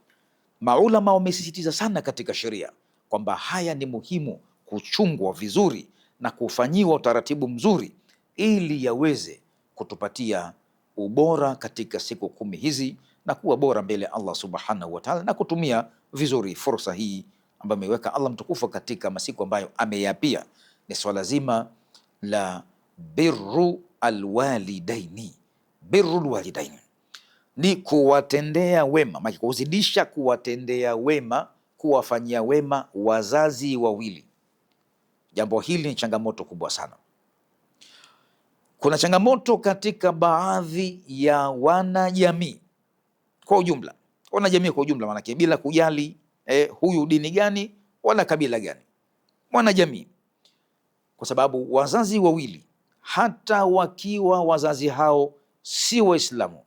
maulama wamesisitiza sana katika sheria kwamba haya ni muhimu kuchungwa vizuri na kufanyiwa utaratibu mzuri ili yaweze kutupatia ubora katika siku 10 hizi na kuwa bora mbele ya Allah subhanahu wa ta'ala, na kutumia vizuri fursa hii ambayo ameiweka Allah mtukufu katika masiku ambayo ameyapia. Ni swala zima la birru alwalidaini. Birru alwalidaini ni kuwatendea wema, kuzidisha kuwatendea wema, kuwafanyia wema wazazi wawili. Jambo hili ni changamoto kubwa sana. Kuna changamoto katika baadhi ya wanajamii kwa ujumla, manake bila kujali huyu dini gani wala kabila gani, wanajamii, kwa sababu wazazi wawili, hata wakiwa wazazi hao si Waislamu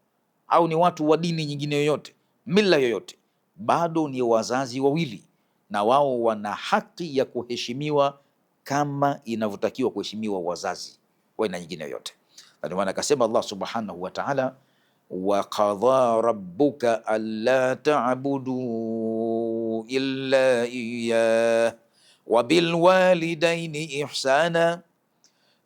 au ni watu wa dini nyingine yoyote, mila yoyote, bado ni wazazi wawili, na wao wana haki ya kuheshimiwa kama inavyotakiwa kuheshimiwa wazazi wa aina nyingine yoyote. Ndio maana akasema Allah subhanahu wa ta'ala, wa qadha rabbuka alla ta'budu illa iyyah wa bil walidaini ihsana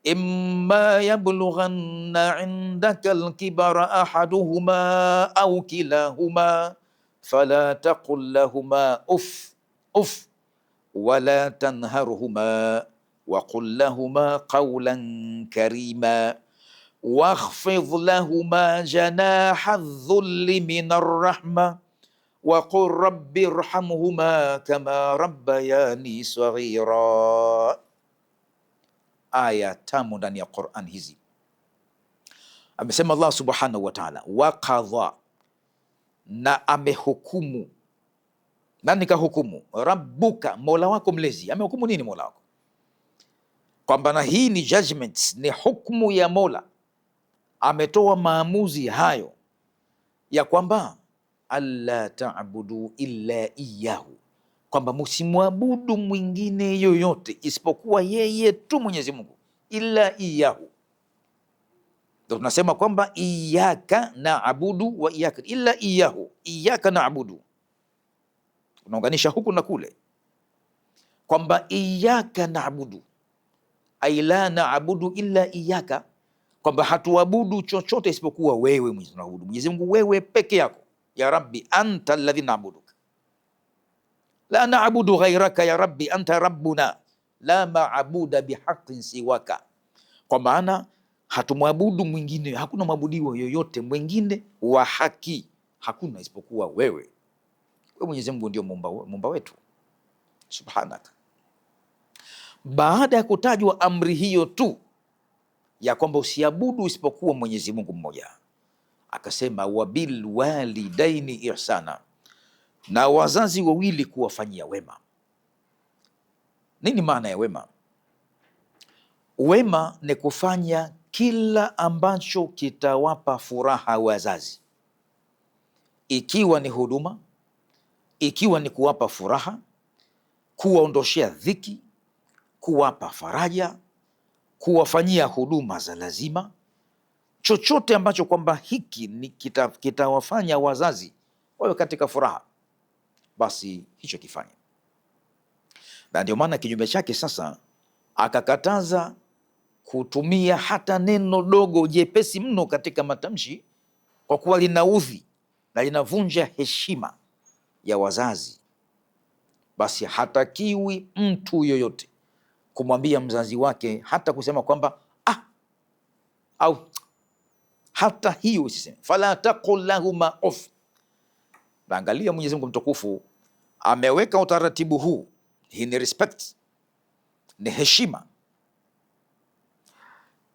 imma yablughanna indaka al-kibara ahaduhuma aw kilahuma fala taqul lahuma uff wala tanharhuma wa qul lahuma qawlan karima wakhfidh lahuma janaha dhulli minar rahma wa qur rabbi irhamhuma kama rabbayani saghira. Aya tamu ndani ya Qur'an hizi. Amesema Allah subhanahu wa ta'ala, wa qadha, na amehukumu. Nani kahukumu? Rabbuka, mola wako mlezi. Amehukumu nini mola wako? Kwamba na hii ni judgment, ni hukumu ya mola. Ametoa maamuzi hayo ya kwamba alla ta'budu illa iyyahu, kwamba msimwabudu mwingine yoyote isipokuwa yeye tu Mwenyezi Mungu. Illa iyyahu, ndio tunasema kwamba iyyaka na'budu wa iyyaka, illa iyyahu, iyyaka na'budu, unaunganisha huku na kule, kwamba iyyaka na'budu ay la na'budu illa iyyaka, kwamba hatuabudu chochote isipokuwa wewe Mwenyezi Mungu, wewe peke yako. Ya Rabbi anta alladhi na'buduka la na'budu ghayraka ya Rabbi anta rabbuna la ma'buda bihaqqin siwaka, kwa maana hatumwabudu mwingine, hakuna mwabudiwa yoyote mwingine wa haki, hakuna isipokuwa wewe. Wewe Mwenyezi Mungu ndio muumba wetu subhanaka. Baada ya kutajwa amri hiyo tu ya kwamba usiabudu isipokuwa Mwenyezi Mungu mmoja, akasema wabil walidaini ihsana, na wazazi wawili kuwafanyia wema. Nini maana ya wema? Wema ni kufanya kila ambacho kitawapa furaha wazazi, ikiwa ni huduma, ikiwa ni kuwapa furaha, kuwaondoshea dhiki, kuwapa faraja, kuwafanyia huduma za lazima, chochote ambacho kwamba hiki ni kitawafanya wazazi wawe katika furaha, basi hicho kifanye. Na ndio maana kinyume chake sasa akakataza kutumia hata neno dogo jepesi mno katika matamshi, kwa kuwa linaudhi na linavunja heshima ya wazazi. Basi hatakiwi mtu yoyote kumwambia mzazi wake hata kusema kwamba au hata hiyo usiseme, fala taqul lahuma uff. Angalia, Mwenyezi Mungu mtukufu ameweka utaratibu huu. Hii ni respect, ni heshima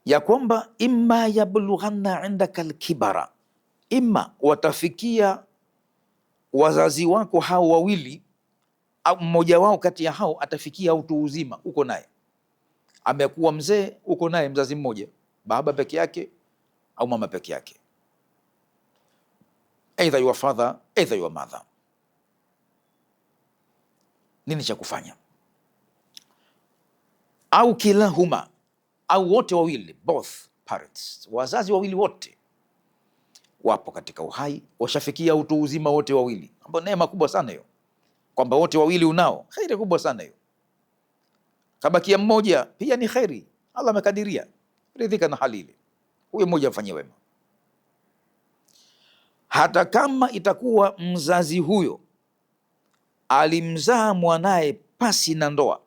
ya kwamba imma yablughanna indaka alkibara, imma watafikia wazazi wako hao wawili, au mmoja wao kati ya hao atafikia utu uzima, uko naye amekuwa mzee, uko naye mzazi mmoja, baba peke yake au mama peke yake, either your father either your mother. Nini cha kufanya? Au kilahuma, au wote wawili, both parents, wazazi wawili wote wapo katika uhai, washafikia utu uzima wote wawili, ambapo neema kubwa sana hiyo, kwamba wote wawili unao, khairi kubwa sana hiyo. Kabakia mmoja pia ni khairi, Allah amekadiria, ridhika na hali ile, huyo mmoja afanyie wema. Hata kama itakuwa mzazi huyo alimzaa mwanaye pasi na ndoa,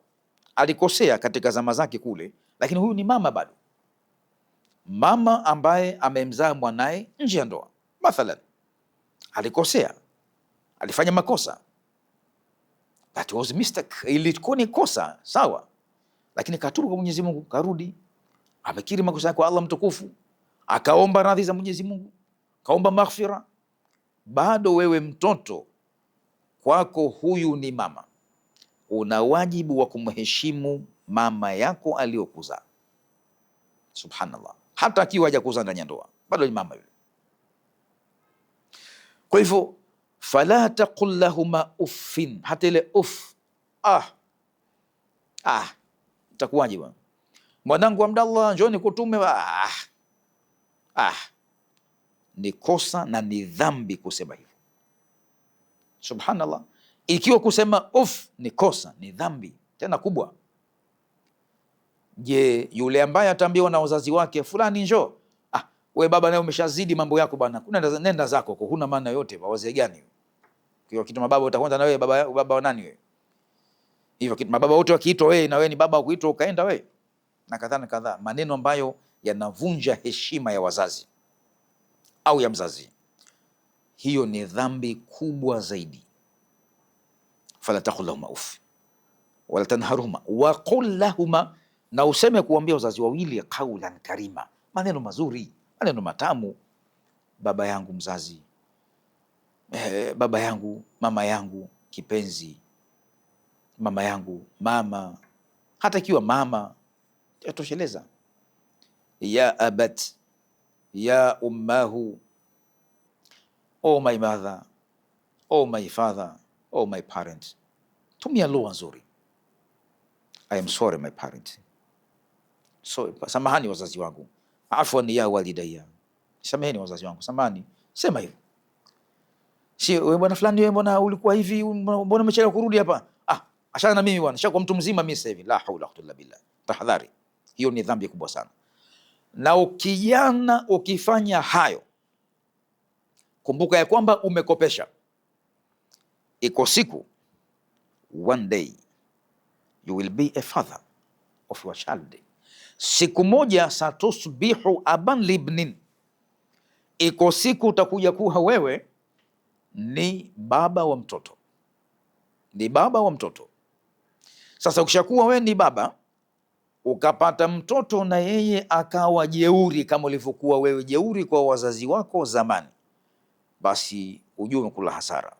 alikosea katika zama zake kule, lakini huyu ni mama bado, mama ambaye amemzaa mwanaye nje ya ndoa, mathalan alikosea, alifanya makosa, that was mistake, ilikuwa ni kosa sawa, lakini katubu kwa Mwenyezi Mungu, karudi, amekiri makosa yake kwa Allah mtukufu, akaomba radhi za Mwenyezi Mungu, kaomba maghfira. Bado wewe mtoto, kwako huyu ni mama, una wajibu wa kumheshimu mama yako aliyokuzaa. Subhanallah, hata akiwa hajakuzaa ndani ya ndoa, bado ni mama yule. Kwa hivyo fala taqul lahuma uffin, hata ile uff, itakuwaje bwana, mwanangu Abdallah njoo nikutume, ni kosa na ni dhambi kusema hivyo. Subhanallah, ikiwa kusema uff ni kosa, ni dhambi tena kubwa, je, yule ambaye ataambiwa na wazazi wake fulani njoo, we baba naye umeshazidi mambo yako bwana, kuna nenda zako, huna maana yote, wazee gani kwa kitu mababa utakwenda na wewe, baba wa nani wewe? Hivyo kitu mababa wote wakiitwa wewe, na wewe ni baba kuitwa ukaenda wewe, na kadhaa na kadhaa, maneno ambayo yanavunja heshima ya wazazi au ya mzazi. Hiyo ni dhambi kubwa zaidi. Fala taqul lahuma uff wala tanharhuma wa qul lahuma, na useme kuambia wazazi wawili qaulan karima, maneno mazuri, maneno matamu. Baba yangu mzazi, baba yangu, mama yangu kipenzi, mama yangu, mama, hata ikiwa mama yatosheleza. Ya abat, ya ummahu, oh my mother, oh my father, oh my parent. Tumia lugha nzuri. I am sorry my parent, so samahani wazazi wangu, afwan ya walidayya, samahani wazazi wangu, samahani. Sema hivyo, si wewe bwana fulani, wewe mbona ulikuwa hivi, mbona umechelewa kurudi hapa? Ashana na mimi bwana, shakuwa mtu mzima mimi sasa hivi. La haula wala quwwata billah. Tahadhari, hiyo ni dhambi kubwa sana. Na ukijana ukifanya hayo, kumbuka ya kwamba umekopesha. Iko siku, one day you will be a father of your child. Siku moja, satusbihu aban libnin, iko siku utakuja kuwa wewe ni baba wa mtoto, ni baba wa mtoto. Sasa ukishakuwa wewe ni baba, ukapata mtoto na yeye akawa jeuri kama ulivyokuwa wewe jeuri kwa wazazi wako zamani, basi ujue umekula hasara.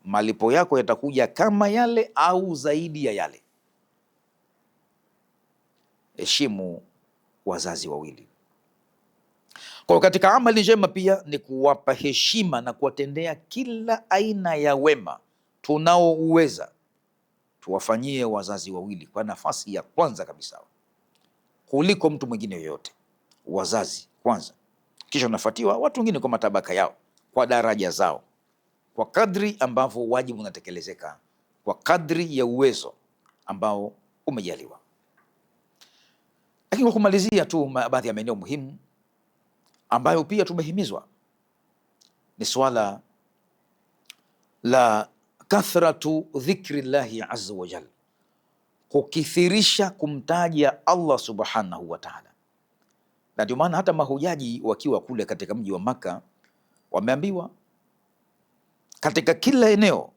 Malipo yako yatakuja kama yale au zaidi ya yale. Heshimu wazazi wawili. Kwa katika amali njema pia ni kuwapa heshima na kuwatendea kila aina ya wema tunaouweza tuwafanyie wazazi wawili kwa nafasi ya kwanza kabisa kuliko mtu mwingine yoyote. Wazazi kwanza, kisha unafuatiwa watu wengine kwa matabaka yao, kwa daraja zao, kwa kadri ambavyo wajibu unatekelezeka, kwa kadri ya uwezo ambao umejaliwa. Lakini kwa kumalizia tu baadhi ya maeneo muhimu ambayo pia tumehimizwa ni swala la kathratu dhikri llahi azza wa jalla, kukithirisha kumtaja Allah subhanahu wa ta'ala. Na ndio maana hata mahujaji wakiwa kule katika mji wa Makka wameambiwa katika kila eneo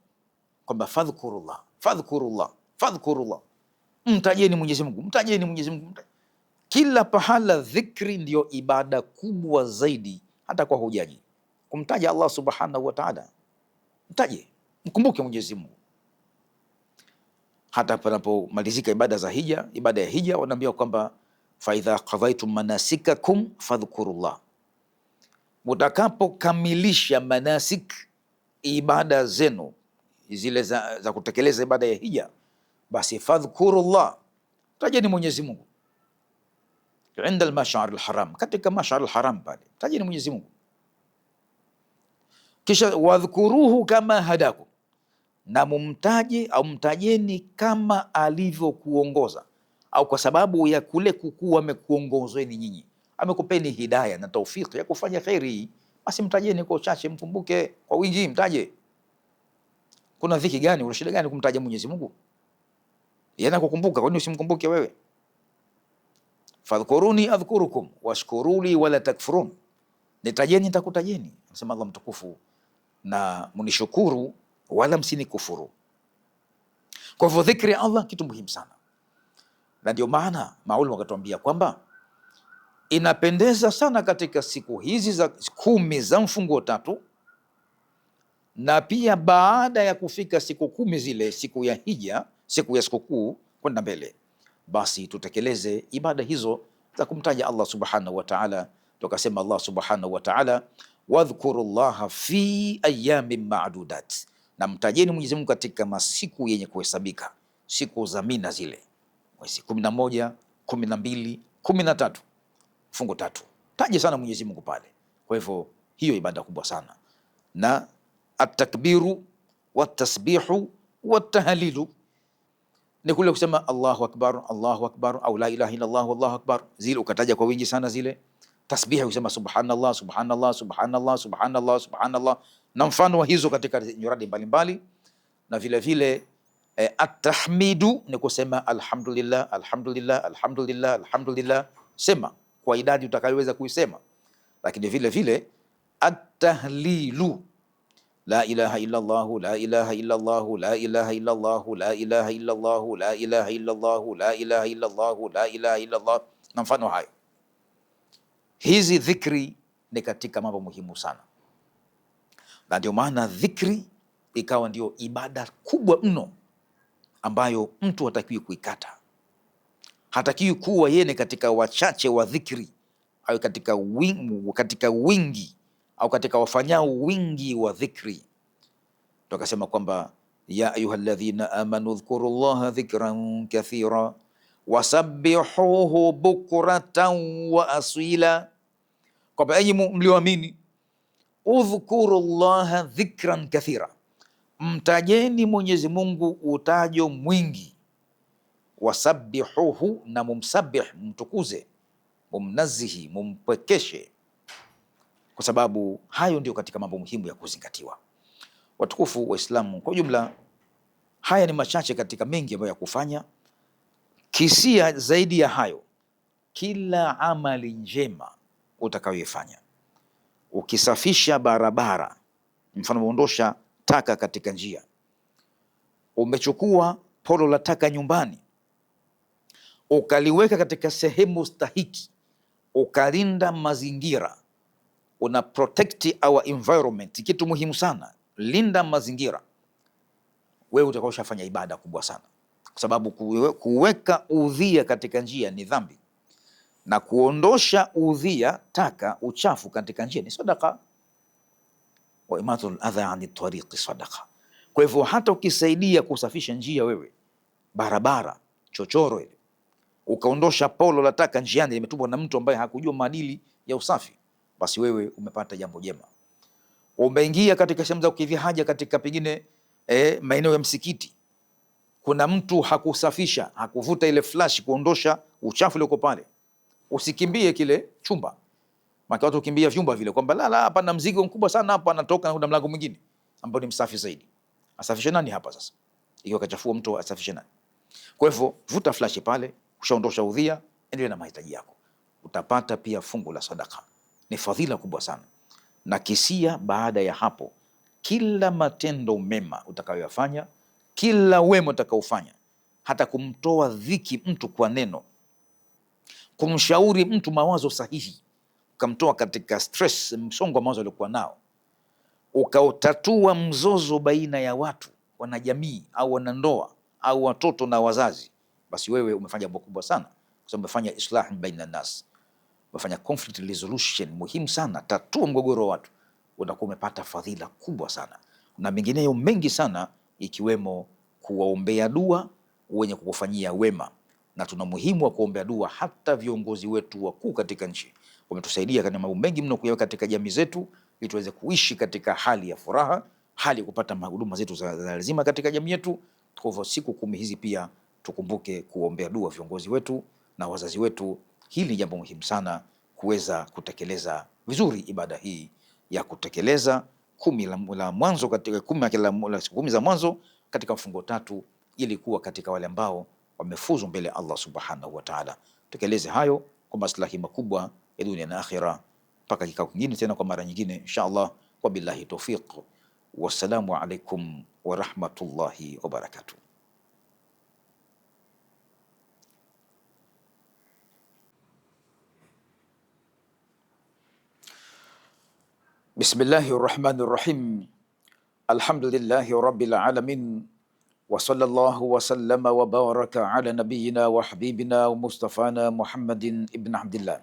kwamba fadhkurullah, fadhkurullah, fadhkurullah, mtajeni Mwenyezi Mungu, mtajeni Mwenyezi Mungu. Kila pahala dhikri ndiyo ibada kubwa zaidi, hata kwa hujaji kumtaja Allah subhanahu wa ta'ala. Mtaje, mkumbuke Mwenyezi Mungu. Hata panapomalizika ibada za hija, ibada ya hija, wanaambia kwamba fa idha qadaytum manasikakum fadhkurullah, mutakapokamilisha manasik, ibada zenu zile za kutekeleza ibada ya hija, basi fadhkurullah, tajeni Mwenyezi Mungu inda al-mash'ar al-haram, katika mash'ar al-haram pale tajeni Mwenyezi Mungu. Kisha wadhkuruhu kama hadakum, na mumtaje au mtajeni kama alivyokuongoza, au kwa sababu ya kule kukua amekuongozeni nyinyi, amekupeni hidayah na taufiki ya kufanya khairi, basi mtajeni kwa uchache, mkumbuke kwa wingi, mtaje. Kuna dhiki gani, una shida gani kumtaja Mwenyezi Mungu? Yeye anakukumbuka, kwa nini usimkumbuke wewe? Fadhkuruni adhkurukum washkuruli wala takfurun, nitajeni nitakutajeni, anasema Allah mtukufu, na munishukuru wala msinikufuru. Kwa hivyo dhikri ya Allah kitu muhimu sana, na ndio maana maulama wakatuambia kwamba inapendeza sana katika siku hizi za 10 za mfungo tatu, na pia baada ya kufika siku 10 zile, siku ya hija, siku ya sikukuu kwenda mbele, basi tutekeleze ibada hizo za kumtaja Allah subhanahu wa ta'ala. Tukasema Allah subhanahu wa ta'ala, wadhkurullaha fi ayamin ma'dudat, na mtajeni Mwenyezi Mungu katika masiku yenye kuhesabika, siku za mina zile, mwezi 11, 12, 13, fungu tatu. Taje sana Mwenyezi Mungu pale. Kwa hivyo hiyo ibada kubwa sana, na at-takbiru wat-tasbihu wat-tahlilu ni kule kusema Allahu akbar, Allahu akbar, au la ilaha illa Allah, Allahu akbar, zile ukataja kwa wingi sana zile. Tasbihi kusema subhanallah, subhanallah, subhanallah, subhanallah, subhanallah, na mfano wa hizo katika nyuradi mbalimbali. Na vile vile at-tahmidu ni kusema alhamdulillah, alhamdulillah, alhamdulillah, alhamdulillah, sema kwa idadi utakayoweza kuisema. Lakini vile vile at-tahlilu, la ilaha illa Allah, la ilaha illa Allah, la ilaha illa Allah, la ilaha illa Allah, la ilaha illa Allah, la ilaha illa Allah, la ilaha illa Allah, na mfano hayo. Hizi dhikri ni katika mambo muhimu sana, na ndio maana dhikri ikawa ndio ibada kubwa mno ambayo mtu hatakiwi kuikata. Hatakiwi kuwa yeye ni katika wachache wa dhikri, au katika wingi au katika wafanyao wingi wa dhikri. Tukasema kwamba ya ayyuhalladhina amanu dhkurullaha dhikran kathira wasabbihuhu bukratan wa asila, kwamba enyi mlioamini, udhkurullaha dhikran kathira, mtajeni Mwenyezi Mungu utajo mwingi, wasabbihuhu, na mumsabih, mtukuze, mumnazihi, mumpwekeshe, kwa sababu hayo ndio katika mambo muhimu ya kuzingatiwa. Watukufu wa Islamu kwa ujumla, haya ni machache katika mengi ambayo ya kufanya. Kisia zaidi ya hayo, kila amali njema utakayoifanya, ukisafisha barabara, mfano umeondosha taka katika njia, umechukua polo la taka nyumbani ukaliweka katika sehemu stahiki, ukalinda mazingira, una protect our environment, kitu muhimu sana, linda mazingira, wewe utakaoshafanya ibada kubwa sana, kwa sababu kuweka udhia katika njia ni dhambi, na kuondosha udhia, taka, uchafu katika njia ni sadaqa. Wa imatul adha ani tariqi sadaqa, Kwa hivyo hata ukisaidia kusafisha njia, wewe barabara, chochoro ile, ukaondosha polo la taka njiani limetupwa na mtu ambaye hakujua maadili ya usafi, basi wewe umepata jambo jema. Umeingia katika sehemu za kukidhi haja, katika pengine maeneo ya msikiti, kuna mtu hakusafisha, hakuvuta ile flash kuondosha uchafu ulioko pale, usikimbie kile chumba. Maana watu kimbia vyumba vile kwamba la hapa na mzigo mkubwa sana hapa, anatoka na mlango mwingine ambao ni msafi zaidi. Asafishe nani hapa sasa? Ikiwa kachafua mtu, asafishe nani? Kwa hivyo vuta flash pale, ushaondosha udhia, endelea na mahitaji yako, utapata pia fungu la sadaka. Ni fadhila kubwa sana. Na kisia baada ya hapo, kila matendo mema utakayoyafanya, kila wema utakaofanya, hata kumtoa dhiki mtu kwa neno, kumshauri mtu mawazo sahihi, ukamtoa katika stress, msongo wa mawazo aliokuwa nao, ukautatua mzozo baina ya watu, wanajamii au wanandoa au watoto na wazazi, basi wewe umefanya jambo kubwa sana, kwa sababu umefanya islah baina nas, umefanya conflict resolution muhimu sana, tatua mgogoro wa watu, unakuwa umepata fadhila kubwa sana, na mengineyo mengi sana, ikiwemo kuwaombea dua wenye kukufanyia wema. Na tuna muhimu wa kuombea dua hata viongozi wetu wakuu katika nchi, wametusaidia katika mambo mengi mno kuyaweka katika jamii zetu, ili tuweze kuishi katika hali ya furaha, hali ya kupata huduma zetu za lazima katika jamii yetu. Kwa hivyo siku 10 hizi pia tukumbuke kuombea dua viongozi wetu na wazazi wetu. Hili ni jambo muhimu sana kuweza kutekeleza vizuri ibada hii ya kutekeleza 10 la mwanzo katika 10 za mwanzo katika mfungo tatu, ili kuwa katika wale ambao wamefuzu mbele ya Allah subhanahu wa ta'ala. Tekeleze hayo kwa maslahi makubwa ya dunia na akhira. Mpaka kikao kingine tena kwa mara nyingine insha Allah. Wabillahi tawfiq, wassalamu alaikum wa rahmatullahi wa barakatuh. Bismillahir Rahmanir Rahim. Alhamdulillahi Rabbil Alamin. Wa sallallahu wa sallama wa baraka ala nabiyyina wa habibina wa mustafana Muhammadin ibn Abdillah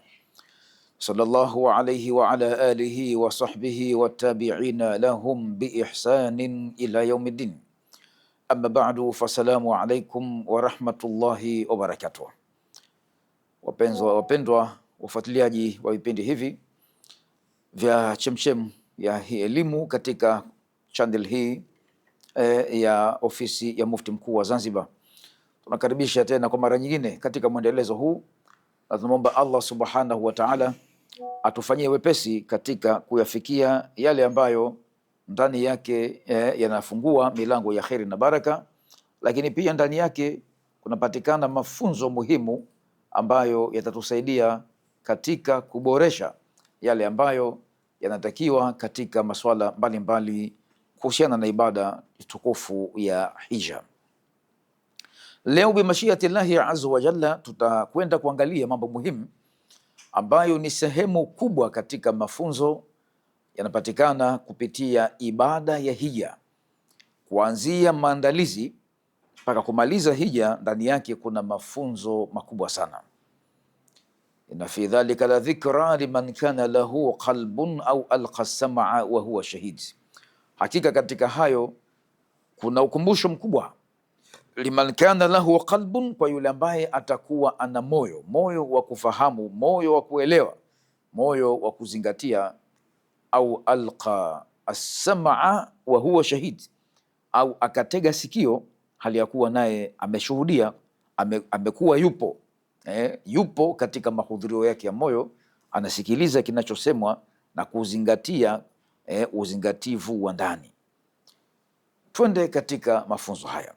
sallallahu alayhi wa ala alihi wa sahbihi wa tabi'ina lahum bi ihsanin ila yaumiddin. Amma ba'du, fasalamu alaykum wa rahmatullahi wa barakatuh. Wapendwa wafuatiliaji wa vipindi hivi vya Chemchem ya elimu katika channel hii ya ofisi ya Mufti Mkuu wa Zanzibar, tunakaribisha tena kwa mara nyingine katika mwendelezo huu, na tunamwomba Allah subhanahu wa ta'ala atufanyie wepesi katika kuyafikia yale ambayo ndani yake yanafungua milango ya kheri na baraka, lakini pia ndani yake kunapatikana mafunzo muhimu ambayo yatatusaidia katika kuboresha yale ambayo yanatakiwa katika masuala mbalimbali kuhusiana na ibada tukufu ya hija. Leo bimashiatillahi azza wa jalla tutakwenda kuangalia mambo muhimu ambayo ni sehemu kubwa katika mafunzo yanapatikana kupitia ibada ya hija, kuanzia maandalizi mpaka kumaliza hija. Ndani yake kuna mafunzo makubwa sana. Inna fi dhalika la dhikra liman kana lahu qalbun au alqa sam'a wa huwa shahid. Hakika katika hayo kuna ukumbusho mkubwa, liman kana lahu qalbun, kwa yule ambaye atakuwa ana moyo wa kufahamu, moyo wa kuelewa, moyo wa kuzingatia, au alqa as-sam'a wa huwa shahid, au akatega sikio hali ya kuwa naye ameshuhudia, amekuwa yupo katika mahudhurio yake ya moyo, anasikiliza kinachosemwa na kuzingatia uzingativu wa ndani. Twende katika mafunzo haya.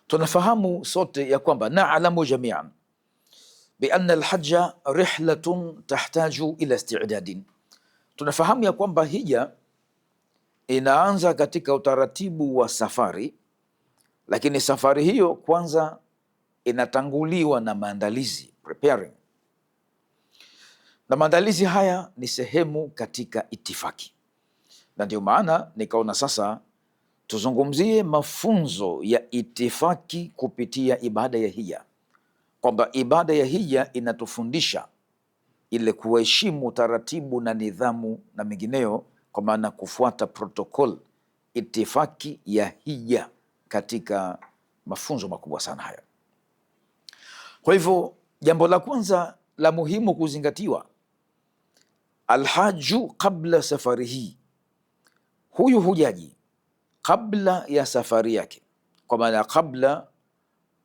Tunafahamu sote ya kwamba na'lamu jami'an bi anna al-hajja rihlatun tahtaju ila isti'dadin. Tunafahamu ya kwamba hija inaanza katika utaratibu wa safari, lakini safari hiyo kwanza inatanguliwa na maandalizi, preparing. Na maandalizi haya ni sehemu katika itifaki, na ndio maana nikaona sasa tuzungumzie mafunzo ya itifaki kupitia ibada ya hija, kwamba ibada ya hija inatufundisha ile kuheshimu taratibu na nidhamu na mengineyo, kwa maana kufuata protokol itifaki ya hija katika mafunzo makubwa sana haya. Kwa hivyo jambo la kwanza la muhimu kuzingatiwa, alhaju qabla safari hii, huyu hujaji kabla ya safari yake, kwa maana kabla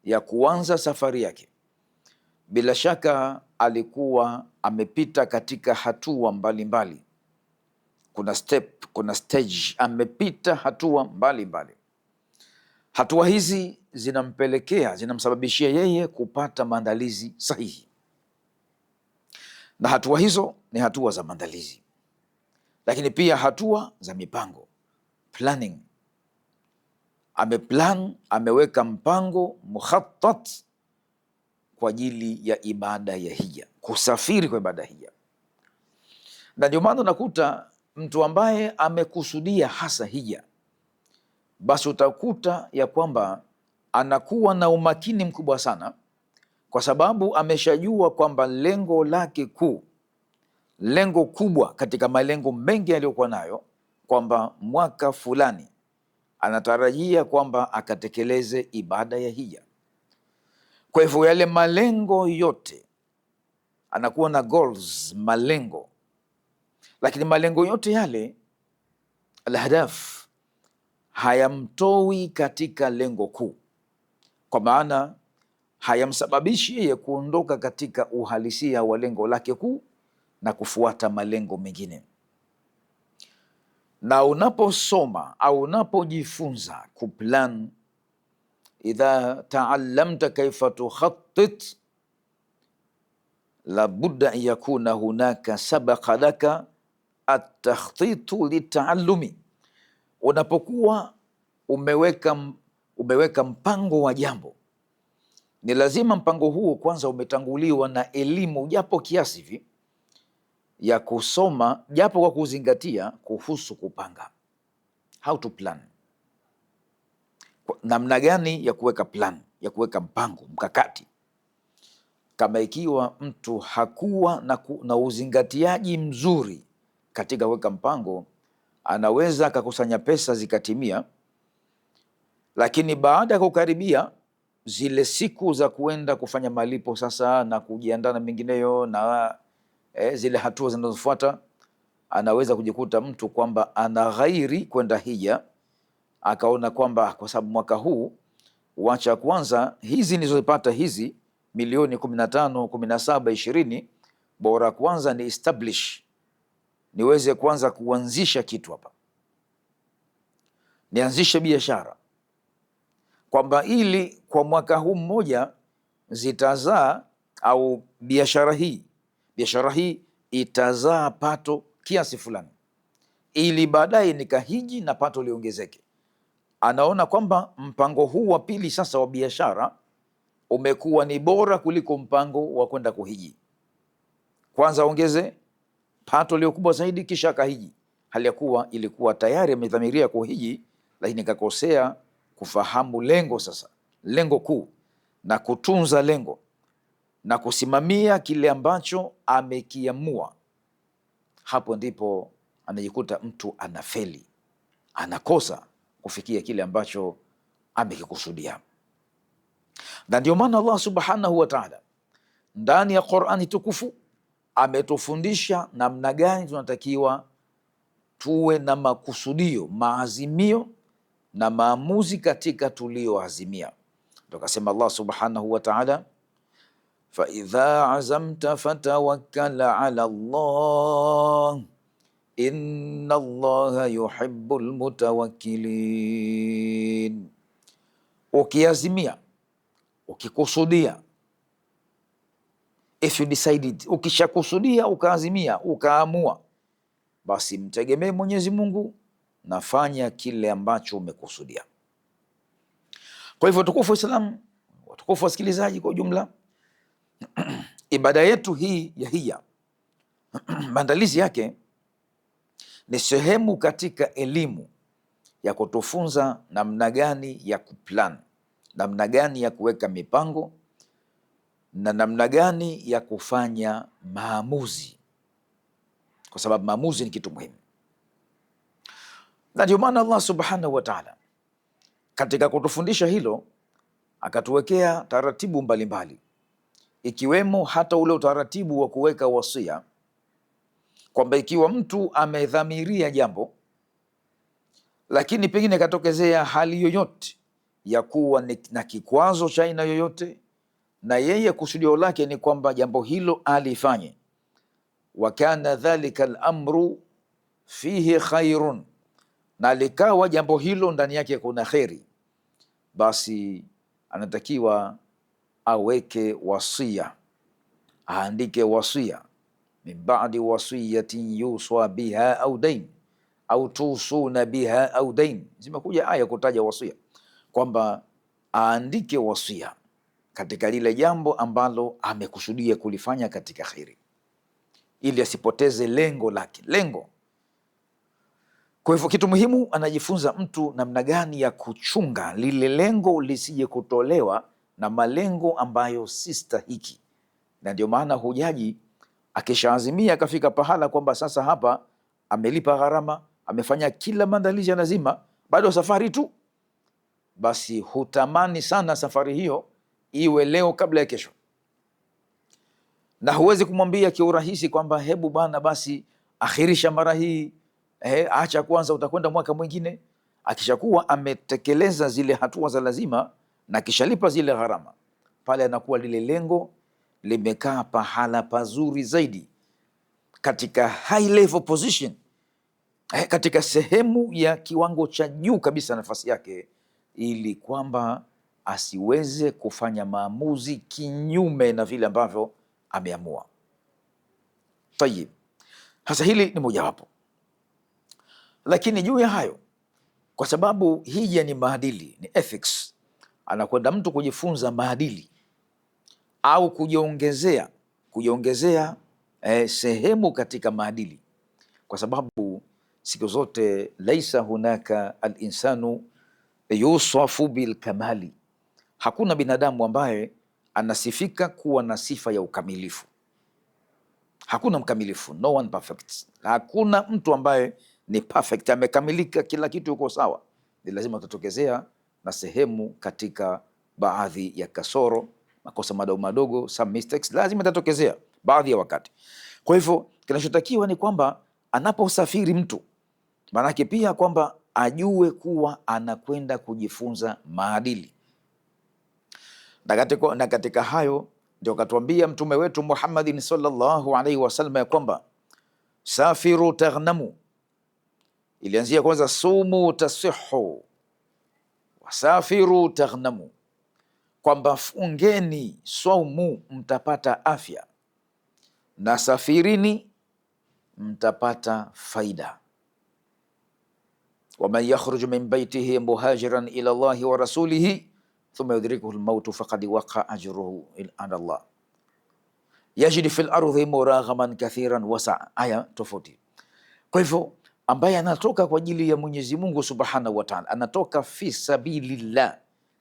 ya kuanza safari yake, bila shaka alikuwa amepita katika hatua mbalimbali. Kuna step, kuna stage, amepita hatua mbalimbali. Hatua hizi zinamsababishia yeye kupata maandalizi sahihi, na hatua hizo ni hatua za maandalizi, lakini pia hatua za mipango, planning. Ameweka mpango mukhattat kwa ajili ya ibada ya hija, kusafiri kwa ibada ya hija. Na ndio maana unakuta mtu ambaye amekusudia hasa hija, basi utakuta ya kwamba anakuwa na umakini mkubwa sana, kwa sababu ameshajua kwamba lengo lake kuu, lengo kubwa katika malengo mengi aliyokuwa nayo, kwamba mwaka fulani anatarajia kwamba akatekeleze ibada ya hija. Kwa hivyo yale malengo yote, anakuwa na goals, malengo, lakini malengo yote yale, alhadaf, hayamtoi katika lengo kuu, kwa maana hayamsababishi yeye kuondoka katika uhalisia wa lengo lake kuu na kufuata malengo mengine. Na unaposoma au unapojifunza kuplan, idha taallamta kaifa tukhattit labudda an yakuna hunaka sabaqa laka atakhtitu litaallumi. Unapokuwa umeweka mpango wa jambo, ni lazima mpango huo kwanza umetanguliwa na elimu japo kiasi hivi ya kusoma, japo kwa kuzingatia kuhusu kupanga, how to plan, namna gani ya kuweka plan, ya kuweka mpango mkakati. Kama ikiwa mtu hakuwa na uzingatiaji mzuri katika kuweka mpango, anaweza akakusanya pesa zikatimia, lakini baada ya kukaribia zile siku za kuenda kufanya malipo sasa na kujiandaa na mengineyo na zile hatua zinazofuata, anaweza kujikuta mtu kwamba ana ghairi kwenda hija, akaona kwamba kwa sababu mwaka huu wacha kwanza hizi nilizopata hizi milioni 15, 17, 20, bora kwanza ni establish, niweze kwanza kuanzisha kitu hapa, nianzishe biashara, kwamba ili kwa mwaka huu mmoja zitazaa, au biashara hii itazaa pato kiasi fulani, ili baadaye nikahiji na pato liongezeke. Anaona kwamba mpango huu wa pili sasa wa biashara umekuwa ni bora kuliko mpango wa kwenda kuhiji. Kwanza ongeze pato lio kubwa zaidi, kisha akahiji, hali ya kuwa ilikuwa tayari amedhamiria kuhiji, lakini kakosea kufahamu lengo. Sasa lengo kuu na kutunza lengo na kusimamia kile ambacho amekiamua, hapo ndipo anajikuta mtu anafeli, anakosa kufikia kile ambacho amekikusudia. Na ndio maana Allah subhanahu wa ta'ala ndani ya Qur'ani tukufu ametufundisha namna gani tunatakiwa tuwe na makusudio, maazimio na maamuzi katika tulioazimia. Tukasema Allah subhanahu wa ta'ala, fa idha azamta fatawakkal ala Allah inna Allaha yuhibbul mutawakkilin. Ukiazimia, ukikusudia, if you decided, ukishakusudia ukaazimia ukaamua, basi mtegemee Mwenyezi Mungu, nafanya kile ambacho umekusudia. Kwa hivyo tukufu Waislamu, watukufu wasikilizaji kwa ujumla, ibada yetu hii ya hija maandalizi yake ni sehemu katika elimu ya kutufunza namna gani ya kuplan, namna gani ya kuweka mipango na namna gani ya kufanya maamuzi, kwa sababu maamuzi ni kitu muhimu. Na ndio maana Allah subhanahu wa ta'ala katika kutufundisha hilo akatuwekea taratibu mbalimbali, ikiwemo hata ule utaratibu wa kuweka wasia, kwamba ikiwa mtu amedhamiria jambo lakini pengine katokezea hali yoyote ya kuwa na kikwazo cha aina yoyote, na yeye kusudio lake ni kwamba jambo hilo alifanye, wa kana dhalika al-amru fihi khairun, na likawa jambo hilo ndani yake kuna kheri, basi anatakiwa aweke wasia, aandike wasia, min ba'di wasiyatin yuswa biha au dain au tusuna biha au dain. Zimekuja aya kutaja wasia, kwamba aandike wasia katika lile jambo ambalo amekusudia kulifanya katika kheri, ili asipoteze lengo lake. Kwa hivyo kitu muhimu, anajifunza mtu namna gani ya kuchunga lile lengo lisije kutolewa na malengo ambayo si stahiki. Na ndio maana hujaji akishaazimia akafika pahala kwamba sasa hapa amelipa gharama, amefanya kila maandalizi ya lazima, bado safari tu, basi hutamani sana safari hiyo iwe leo kabla ya kesho, na huwezi kumwambia kiurahisi kwamba hebu bana basi akhirisha mara hii, acha kwanza, utakwenda mwaka mwingine. Akishakuwa ametekeleza zile hatua za lazima na kishalipa zile gharama, pale anakuwa lile lengo limekaa pahala pazuri zaidi, katika high level position, katika sehemu ya kiwango cha juu kabisa nafasi yake, ili kwamba asiweze kufanya maamuzi kinyume na vile ambavyo ameamua. Tayib, hasa hili ni mojawapo. Lakini juu ya hayo, kwa sababu hija ni maadili, ni ethics, anakwenda mtu kujifunza maadili au kujiongezea sehemu katika maadili, kwa sababu siku zote laisa hunaka alinsanu yusafu bilkamali, hakuna binadamu ambaye anasifika kuwa na sifa ya ukamilifu. Hakuna mkamilifu, no one perfect. Hakuna mtu ambaye ni perfect, amekamilika, kila kitu yuko sawa. Ni lazima tutatokezea na sehemu katika baadhi ya kasoro, makosa madogo madogo, some mistakes, lazima tatokezea baadhi ya wakati. Kwa hivyo kinachotakiwa ni kwamba anaposafiri mtu, maanake pia kwamba ajue kuwa anakwenda kujifunza maadili. Na katika hayo ndio katuambia mtume wetu Muhammadin sallallahu alaihi wasallam ya kwamba safiru taghnamu, ilianzia kwanza sumu tasihu, wasafiru taghnamu, kwamba fungeni saumu mtapata afya, na safirini mtapata faida. Waman yakhruju min baitihi muhajiran ila Allahi wa rasulihi thumma yudrikuhu almautu faqad waqa ajruhu ala Allah yajid fil ardhi muraghaman kathiran wasa. Aya tofauti. Kwa hivyo ambaye anatoka kwa ajili ya Mwenyezi Mungu Subhanahu wa Ta'ala, anatoka fi sabilillah,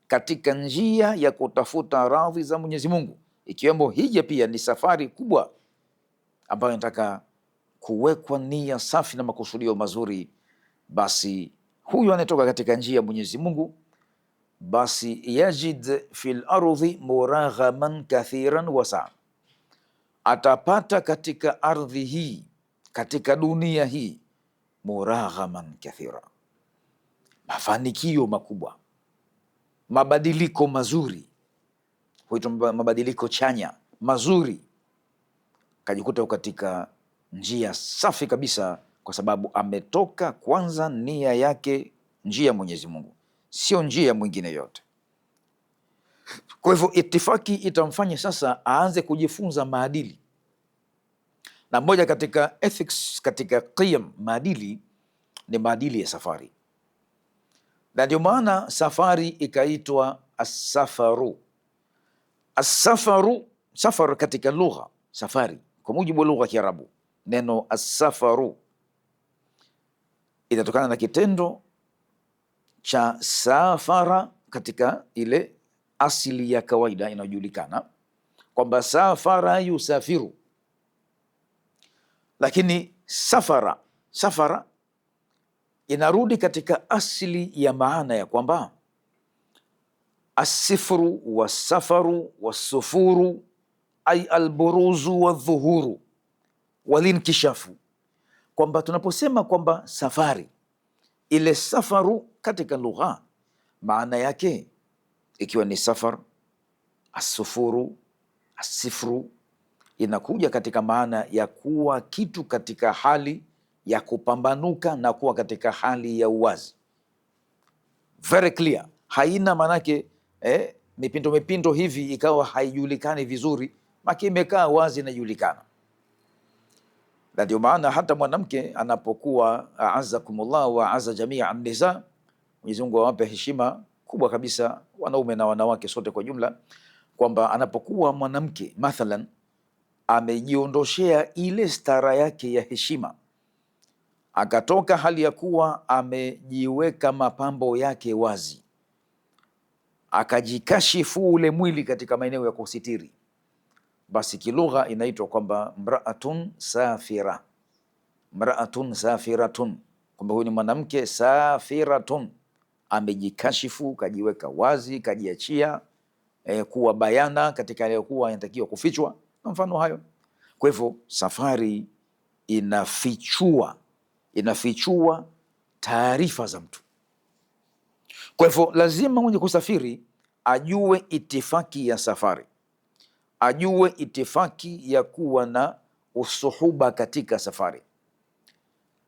katika njia ya kutafuta radhi za Mwenyezi Mungu, ikiwemo hija pia ni safari kubwa ambayo inataka kuwekwa nia safi na makusudio mazuri. Basi huyu anatoka katika njia ya Mwenyezi Mungu, basi yajid fil ardhi muraghaman kathiran wasa, atapata katika ardhi hii, katika dunia hii, muraghaman kathira, mafanikio makubwa, mabadiliko mazuri, huitwa mabadiliko chanya mazuri. Kajikuta katika njia safi kabisa, kwa sababu ametoka kwanza nia yake njia ya Mwenyezi Mungu, sio njia mwingine yote. Kwa hivyo itifaki itamfanya sasa aanze kujifunza maadili, na moja katika ethics, katika qiyam, maadili ni maadili ya safari, na ndio maana safari ikaitwa as-safaru. As-safaru, safar katika lugha, safari kwa mujibu wa lugha ya Kiarabu, neno as-safaru inatokana na kitendo cha safara, katika ile asili ya kawaida inayojulikana kwamba safara yusafiru, lakini safara inarudi katika asili ya maana ya kwamba asifru wasafaru wasufuru ay alburuzu wadhuhuru walinkishafu, kwamba tunaposema kwamba safari, ile safaru katika lugha maana yake ikiwa ni safar, asufuru, asifru, inakuja katika maana ya kuwa kitu katika hali ya kupambanuka na kuwa katika hali ya uwazi, very clear. Haina manake mipindo mipindo hivi ikawa haijulikani vizuri, maki imekaa wazi inajulikana. Na ndio maana hata mwanamke anapokuwa, a'azzakumullah wa a'azza jamia an-nisa, Mwenyezi Mungu awape heshima kubwa kabisa wanaume na wanawake sote kwa jumla, kwamba anapokuwa mwanamke mathalan amejiondoshea ile stara yake ya heshima, akatoka hali ya kuwa amejiweka mapambo yake wazi, akajikashifu ule mwili katika maeneo ya kusitiri, basi kilugha inaitwa kwamba mraatun safira, mraatun safiratun, kwamba huyu ni mwanamke safiratun, amejikashifu, kajiweka wazi, kajiachia kuwa bayana katika yaliyokuwa yanatakiwa kufichwa na mfano hayo. Kwa hivyo safari inafichua taarifa za mtu. Kwa hivyo lazima mwenye kusafiri ajue itifaki ya safari, ajue itifaki ya kuwa na usuhuba katika safari,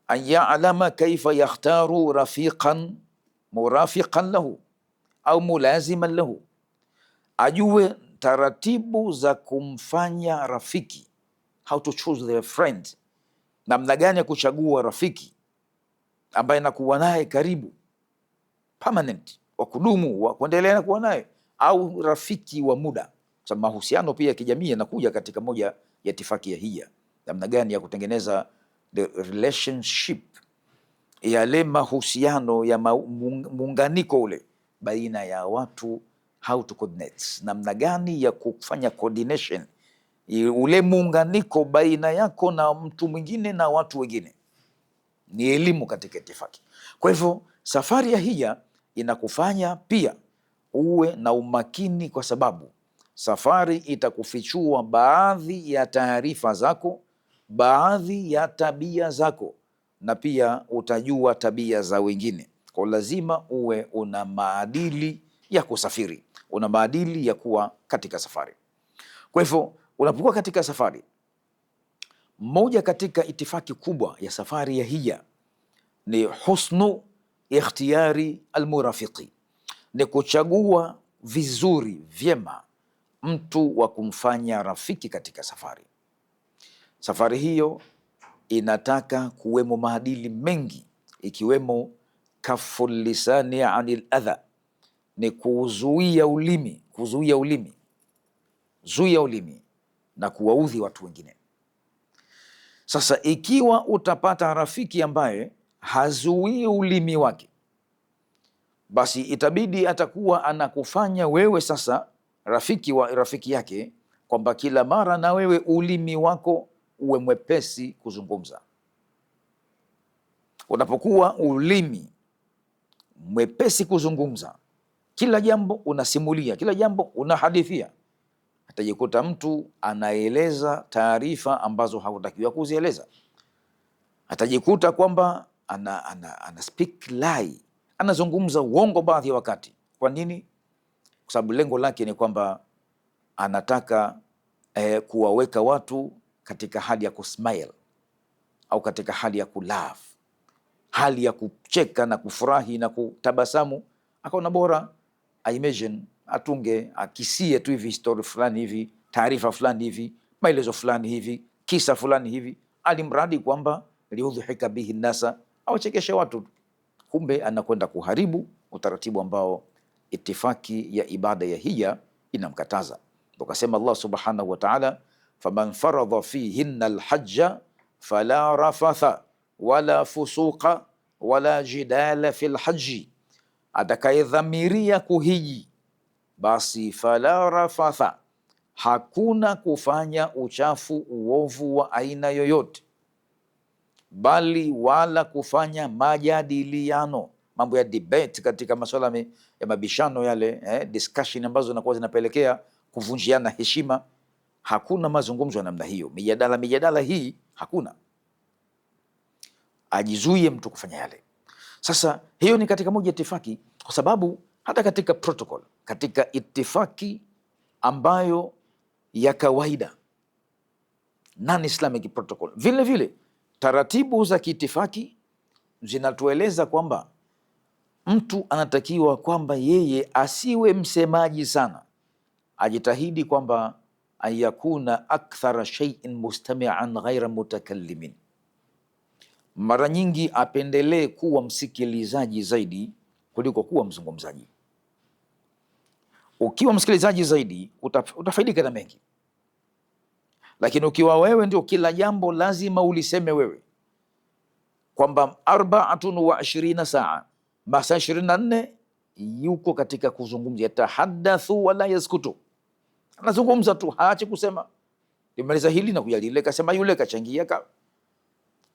an ya'lama kaifa yakhtaru rafiqan murafiqan lahu au mulaziman lahu, ajue taratibu za kumfanya rafiki, how to choose their friend, namna gani ya kuchagua rafiki ambaye nakuwa naye karibu permanent, wa kudumu, wa kuendelea na kuwa naye, au rafiki wa muda. So, mahusiano pia ya kijamii yanakuja katika moja ya itifaki ya hija, namna gani ya kutengeneza the relationship, yale mahusiano ya muunganiko ule baina ya watu, how to coordinate, namna gani ya kufanya coordination, ule muunganiko baina yako na mtu mwingine na watu wengine, ni elimu katika itifaki. Kwa hivyo safari ya hija inakufanya pia uwe na umakini, kwa sababu safari itakufichua baadhi ya taarifa zako, baadhi ya tabia zako, na pia utajua tabia za wengine. Kwa lazima uwe una maadili ya kusafiri, una maadili ya kuwa katika safari. Kwa hivyo unapokuwa katika safari, moja katika itifaki kubwa ya safari ya hija ni husnu ikhtiyari almurafiqi, ni kuchagua vizuri vyema mtu wa kumfanya rafiki katika safari. Safari hiyo inataka kuwemo maadili mengi, ikiwemo kaful lisani anil adha, ni kuzuia ulimi, zuia ulimi na kuwaudhi watu wengine. Sasa ikiwa utapata rafiki ambaye hazuii ulimi wake, basi itabidi atakuwa anakufanya wewe sasa rafiki wa rafiki yake, kwamba kila mara na wewe ulimi wako uwe mwepesi kuzungumza. Unapokuwa ulimi mwepesi kuzungumza, kila jambo unasimulia, kila jambo unahadithia, atajikuta mtu anaeleza taarifa ambazo hakutakiwa kuzieleza. Atajikuta kwamba ana speak lie, anazungumza uongo baadhi ya wakati. Kwa nini? Kwa sababu lengo lake ni kwamba anataka kuwaweka watu katika hali ya kusmile au katika hali ya kulaugh, hali ya kucheka na kufurahi na kutabasamu. Akaona bora imagine, atunge akisie tu hivi story fulani hivi, taarifa fulani hivi, maelezo fulani hivi, kisa fulani hivi, alimradi kwamba liudhihika bihi nasa, awachekeshe watu. Kumbe anakwenda kuharibu utaratibu ambao itifaki ya ibada ya hija inamkataza. Tukasema Allah subhanahu wa ta'ala, faman faradha fihinna alhajja fala rafatha wala fusuqa wala jidala fil hajji, atakayedhamiria kuhiji basi fala rafatha, hakuna kufanya uchafu uovu wa aina yoyote, bali wala kufanya majadiliano, mambo ya debate katika masuala ya mabishano yale, discussion ambazo zinakuwa zinapelekea kuvunjiana heshima. Hakuna mazungumzo ya namna hiyo, mijadala hii hakuna. Ajizuie mtu kufanya yale. Sasa hiyo ni katika moja itifaki, kwa sababu hata katika protocol, katika itifaki ambayo ya kawaida, non-Islamic protocol, vile vile taratibu za kiitifaki zinatueleza kwamba mtu anatakiwa kwamba yeye asiwe msemaji sana, ajitahidi kwamba ayakuna akthara shay'in mustami'an ghaira mutakallimin, mara nyingi apendelee kuwa msikilizaji zaidi kuliko kuwa mzungumzaji. Ukiwa msikilizaji zaidi utafaidika na mengi, lakini ukiwa wewe ndio kila jambo lazima uliseme wewe, kwamba 24 saa, masaa 24 yuko katika kuzungumza, yatahadathu wala yaskutu, anazungumza tu, haache kusema limaliza hili na kuja lile, kasema yule, kachangia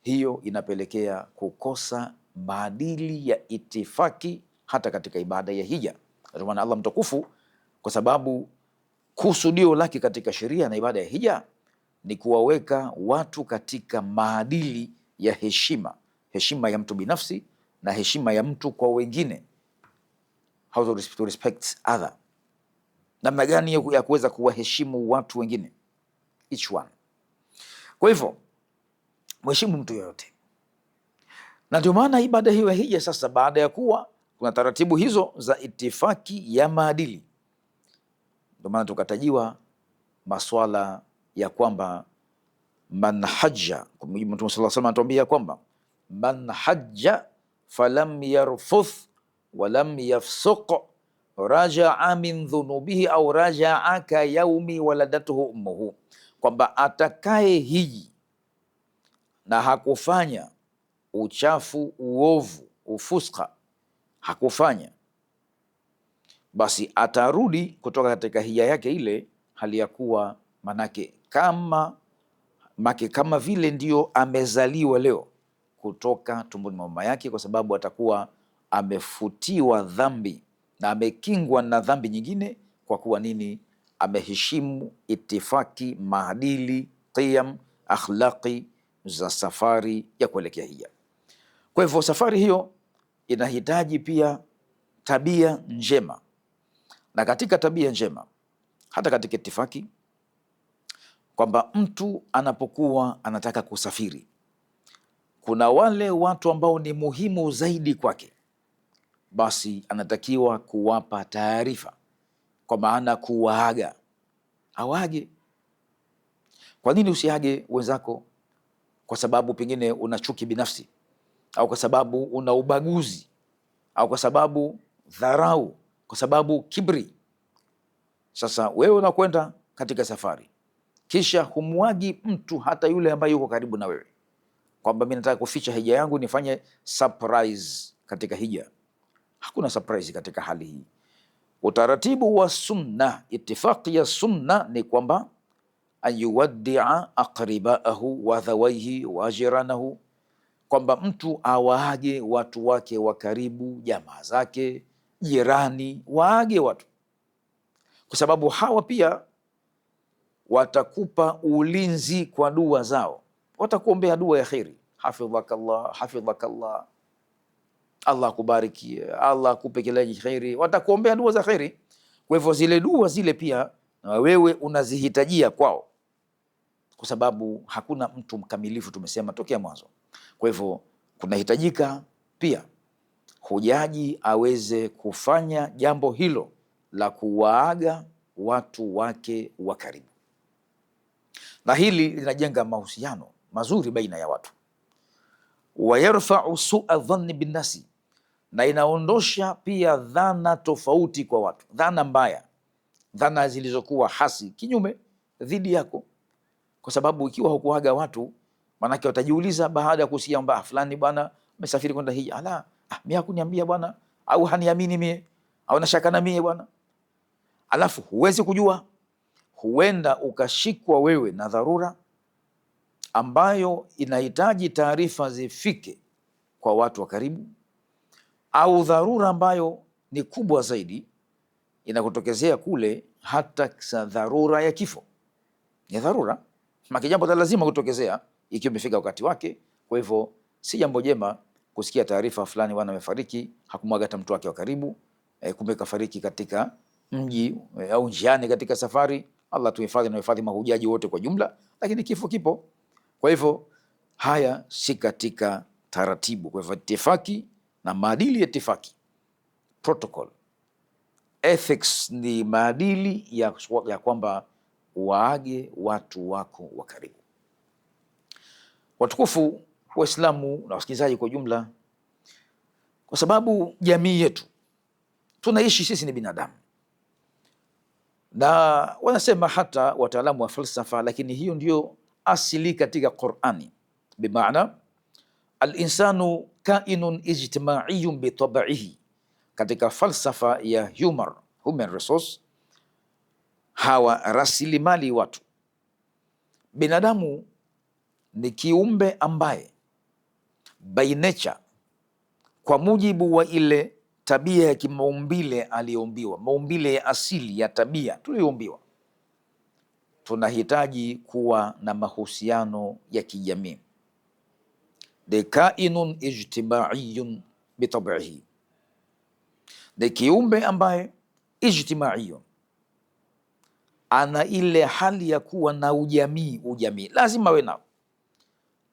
hiyo inapelekea kukosa maadili ya itifaki hata katika ibada ya hija. Ndio maana Allah mtukufu, kwa sababu kusudio lake katika sheria na ibada ya hija ni kuwaweka watu katika maadili ya heshima, heshima ya mtu binafsi na heshima ya mtu kwa wengine, how to respect other, namna gani ya kuweza kuwaheshimu watu wengine, each one. Kwa hivyo mheshimu mtu yoyote, na ndio maana ibada hiyo ya hija sasa, baada ya kuwa kuna taratibu hizo za itifaki ya maadili, ndio maana tukatajiwa maswala ya kwamba man hajja, kwa mujibu Mtume sallallahu alaihi wasallam anatuambia kwamba man hajja falam yarfuth walam yafsuq rajaa min dhunubihi au rajaa ka yaumi waladatuhu ummuhu, kwamba atakaye hiji na hakufanya uchafu, uovu, ufuska, hakufanya, basi atarudi kutoka katika hija yake ile hali ya kuwa manake kama vile ndio amezaliwa leo kutoka tumboni mwa mama yake, kwa sababu atakuwa amefutiwa dhambi na amekingwa na dhambi nyingine. Kwa kuwa nini? Ameheshimu itifaki, maadili, qiyam, akhlaqi za safari ya kuelekea hija. Kwa hivyo safari hiyo inahitaji pia tabia njema, na katika tabia njema, hata katika itifaki, kwamba mtu anapokuwa anataka kusafiri, kuna wale watu ambao ni muhimu zaidi kwake, basi anatakiwa kuwapa taarifa, kwa maana kuwaaga, awage. Kwa nini usiage wenzako? Kwa sababu pengine una chuki binafsi, au kwa sababu una ubaguzi, au kwa sababu dharau, kwa sababu kibri. Sasa wewe unakwenda katika safari, kisha humwagi mtu hata yule ambaye yuko karibu na wewe, kwamba mimi nataka kuficha hija yangu, nifanye surprise katika hija. Hakuna surprise katika hali hii. Utaratibu wa sunna, itifaki ya sunna ni kwamba ayuwaddia aqribaahu wa dhawaihi wa jiranahu, kwamba mtu awaage watu wake wa karibu, jamaa zake, jirani, waage watu, kwa sababu hawa pia watakupa ulinzi kwa dua zao, watakuombea dua ya kheri, hafidhakallah, hafidhakallah, Allah akubariki, Allah akupe kila kheri, watakuombea dua za kheri. Kwa hivyo zile dua zile pia na wewe unazihitajia kwao, kwa sababu hakuna mtu mkamilifu, tumesema tokea mwanzo. Kwa hivyo kunahitajika pia hujaji aweze kufanya jambo hilo la kuwaaga watu wake wa karibu, na hili linajenga mahusiano mazuri baina ya watu. Wayarfau sua dhanni binnasi, na inaondosha pia dhana tofauti kwa watu, dhana mbaya, dhana zilizokuwa hasi kinyume dhidi yako. Kwa sababu ikiwa hukuaga watu, manake watajiuliza baada ya kusikia kwamba fulani bwana amesafiri kwenda hija, ala, mimi hakuniambia bwana, au haniamini mie, au nashaka na mie bwana. Alafu huwezi kujua, huenda ukashikwa wewe na dharura, ambayo inahitaji taarifa zifike kwa watu wa karibu, au dharura ambayo ni kubwa zaidi inakutokezea kule, hata dharura ya kifo. Ni dharura, maki jambo la lazima kutokezea ikiwa imefika wakati wake. Kwa hivyo si jambo jema kusikia taarifa fulani bwana amefariki, hakumwaga hata mtu wake wa karibu, kumbe kafariki katika mji au njiani katika safari. Allah tuhifadhi na hifadhi mahujaji wote kwa jumla, lakini kifo kipo. Kwa hivyo haya si katika taratibu. Kwa hivyo itifaki na maadili ya itifaki, protocol, ethics ni maadili ya kwamba waage watu wako wa karibu. Watukufu Waislamu na wasikilizaji kwa jumla, kwa sababu jamii yetu tunaishi sisi ni binadamu, na wanasema hata wataalamu wa falsafa, lakini hiyo ndio asili katika Qur'ani, bimaana al-insanu kainun ijtimaiyun bitab'ihi. Katika falsafa ya human resource, hawa rasilimali watu, binadamu ni kiumbe ambaye by nature, kwa mujibu wa ile tabia ya kimaumbile aliyoumbiwa, maumbile ya asili ya tabia tuliyoumbiwa, tunahitaji kuwa na mahusiano ya kijamii. De kainun ijtimaiyun bitab'ihi, ni kiumbe ambaye ijtimaiyun, ana ile hali ya kuwa na ujamii. Lazima awe nao,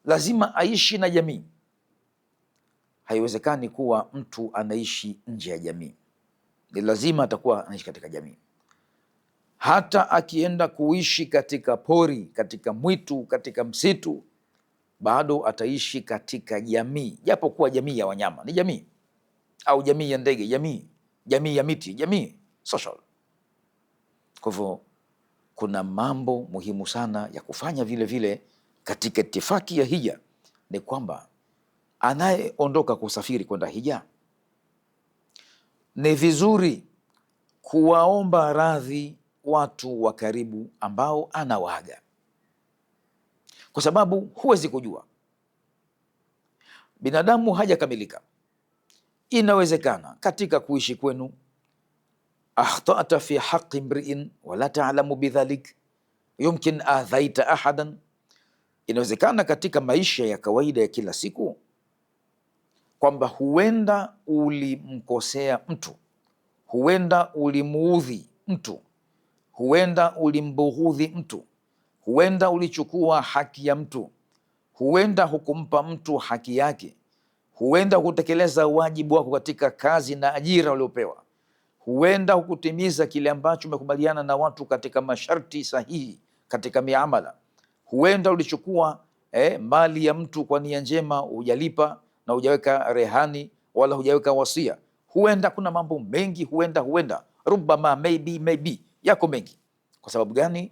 lazima aishi na jamii. Haiwezekani kuwa mtu anaishi nje ya jamii, ni lazima atakuwa anaishi katika jamii. Hata akienda kuishi katika pori, katika mwitu, katika msitu, bado ataishi katika jamii, japo kuwa jamii ya wanyama ni jamii, au jamii ya ndege jamii ya miti, jamii social. Kwa hivyo kuna mambo muhimu sana ya kufanya. Vile vile katika itifaki ya hija ni kwamba anayeondoka kusafiri kwenda hija ni vizuri kuwaomba radhi watu wa karibu ambao anawaaga, kwa sababu huwezi kujua, binadamu hajakamilika. Inawezekana katika kuishi kwenu akhtata fi haqqi mri'in wala ta'lamu bidhalik, yumkin adhaita ahadan. Inawezekana katika maisha ya kawaida ya kila siku kwamba huenda ulimkosea mtu, huenda ulimuudhi mtu, huenda ulimbughudhi mtu, huenda ulichukua haki ya mtu, huenda hukumpa mtu haki yake, huenda hukutekeleza wajibu wako katika kazi na ajira uliopewa, huenda hukutimiza kile ambacho umekubaliana na watu katika masharti sahihi katika miamala, huenda ulichukua mali ya mtu kwa nia njema, hujalipa na hujaweka rehani wala hujaweka wasia. Huenda kuna mambo mengi, huenda rubama, maybe, yako mengi. Kwa sababu gani?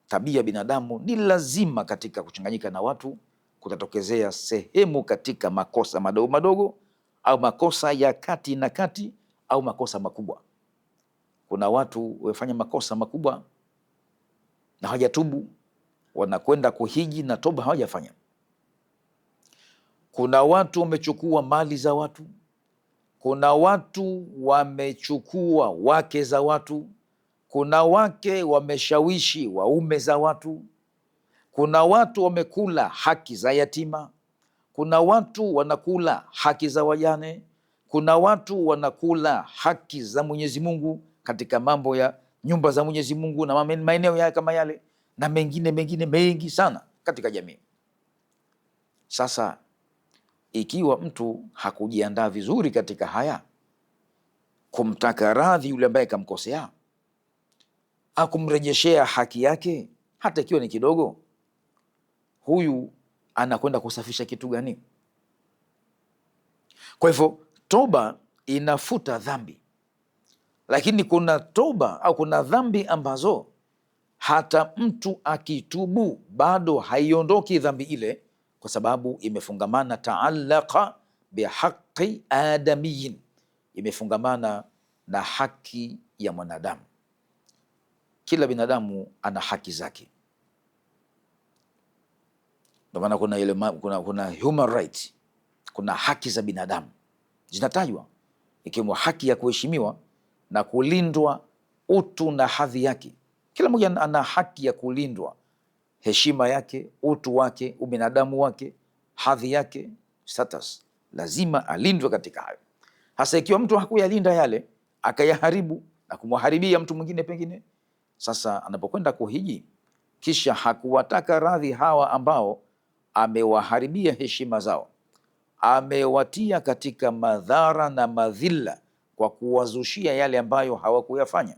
Tabia ya binadamu ni lazima katika kuchanganyika na watu kutatokezea sehemu katika makosa madogo madogo, au makosa ya kati na kati, au makosa makubwa. Kuna watu wafanya makosa makubwa na hawajatubu, wanakwenda kuhiji na toba hawajafanya. Kuna watu wamechukua mali za watu, kuna watu wamechukua wake za watu, kuna wake wameshawishi waume za watu, kuna watu wamekula haki za yatima, kuna watu wanakula haki za wajane, kuna watu wanakula haki za Mwenyezi Mungu katika mambo ya nyumba za Mwenyezi Mungu na maeneo ya kama yale, na mengine mengi sana katika jamii. Sasa ikiwa mtu hakujiandaa vizuri katika haya, kumtaka radhi yule ambaye kamkosea, akumrejeshea haki yake hata ikiwa ni kidogo, huyu anakwenda kusafisha kitu gani? Kwa hivyo toba inafuta dhambi, lakini kuna toba au kuna dhambi ambazo hata mtu akitubu bado haiondoki dhambi ile, kwa sababu imefungamana taalaqa bihaqi adamiyin, imefungamana na haki ya mwanadamu. Kila binadamu ana haki zake. Ndio maana kuna ile kuna human right, kuna haki za binadamu zinatajwa, ikiwemo haki ya kuheshimiwa na kulindwa utu na hadhi yake. Kila mmoja ana haki ya kulindwa heshima yake, utu wake, ubinadamu wake, hadhi yake, status, lazima alindwe katika hayo. Hasa ikiwa mtu hakuyalinda yale akayaharibu na kumharibia mtu mwingine pengine, sasa anapokwenda kuhiji kisha hakuwataka radhi hawa ambao amewaharibia heshima zao, amewatia katika madhara na madhila kwa kuwazushia yale ambayo hawakuyafanya,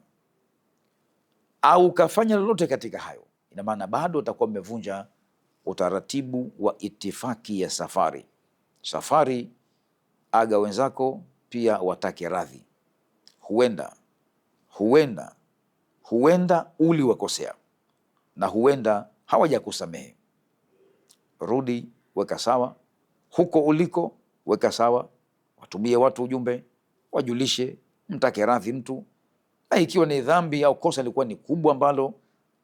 au kafanya lolote katika hayo, ina maana bado utakuwa umevunja utaratibu wa itifaki ya safari. Safari, aga wenzako pia watake radhi. Huenda uliwakosea na huenda hawajakusamehe. Rudi, weka sawa huko uliko, weka sawa, watumie watu ujumbe, wajulishe, mtake radhi mtu. Na ikiwa ni dhambi au kosa lilikuwa ni kubwa ambalo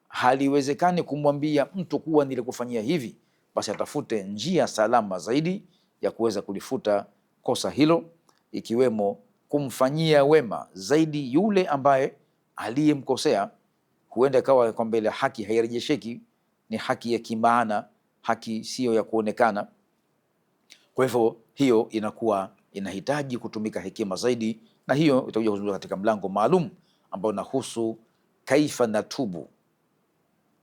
haliwezekani kumwambia mtu kuwa nilikufanyia hivi, basi atafute njia salama zaidi ya kuweza kulifuta kosa hilo, ikiwemo kumfanyia wema zaidi yule ambaye aliyemkosea. Huenda ikawa kwamba ile haki hairejesheki, ni haki ya kimaana, haki siyo ya kuonekana. Kwa hivyo hiyo inakuwa inahitaji kutumika hekima zaidi, na hiyo itakuja kuzungumza katika mlango maalum ambao unahusu kaifa natubu,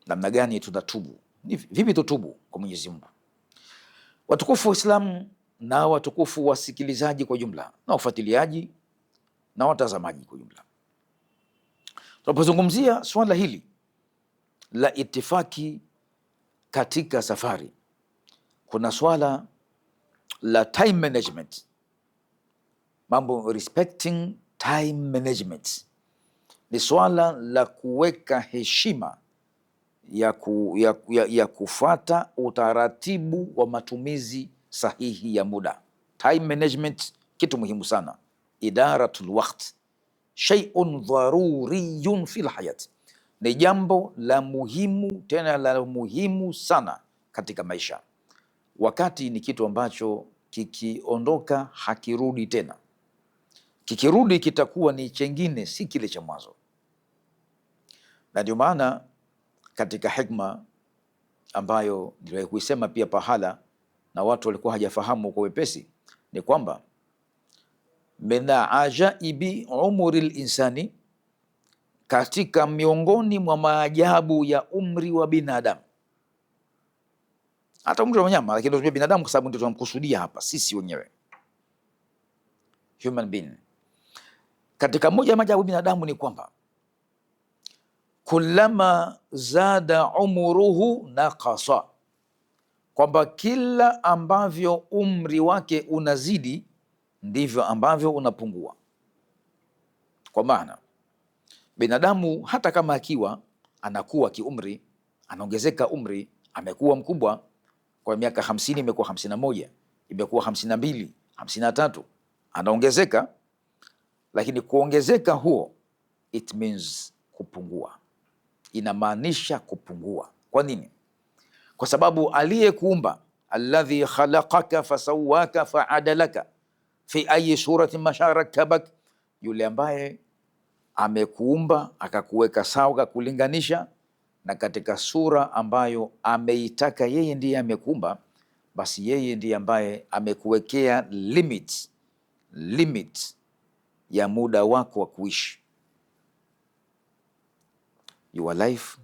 namna gani tunatubu, vipi tutubu kwa Mwenyezi Mungu. Watukufu wa Islam na watukufu wasikilizaji kwa jumla na wafuatiliaji na watazamaji kwa jumla, tunapozungumzia swala hili la itifaki katika safari, kuna swala la time management, mambo respecting time management. Ni swala la kuweka heshima ya kufuata utaratibu wa matumizi sahihi ya muda. Time management kitu muhimu sana. Idaratul waqt shay'un dharuriyun fil hayat, ni jambo la muhimu, tena la muhimu sana katika maisha. Wakati ni kitu ambacho kikiondoka hakirudi tena, kikirudi kitakuwa ni chengine, si kile cha mwanzo. Na ndio maana katika hikma ambayo niliwahi kuisema pia pahala na watu walikuwa hajafahamu kwa wepesi, ni kwamba min ajaibi umri linsani, katika miongoni mwa maajabu ya umri wa binadamu, hata umri wa wanyama, lakini ndio binadamu kwa sababu ndio tunamkusudia hapa sisi wenyewe, human being. Katika moja ya maajabu binadamu ni kwamba kullama zada umruhu naqasa, kwamba kila ambavyo umri wake unazidi ndivyo ambavyo unapungua. Kwa maana binadamu hata kama akiwa anakuwa kiumri, anaongezeka umri, amekuwa mkubwa, kwa miaka 50 imekuwa 51, imekuwa 52, 53, anaongezeka, lakini kuongezeka huo it means kupungua, inamaanisha kupungua. Kwa nini? Kwa sababu aliyekuumba, alladhi khalaqaka fasawaka faadalaka fi ayi suratin ma rakkabak, yule ambaye amekuumba akakuweka sawa, akakulinganisha na katika sura ambayo ameitaka yeye, ndiye amekuumba, basi yeye ndiye ambaye amekuwekea limit ya muda wako wa kuishi. Your life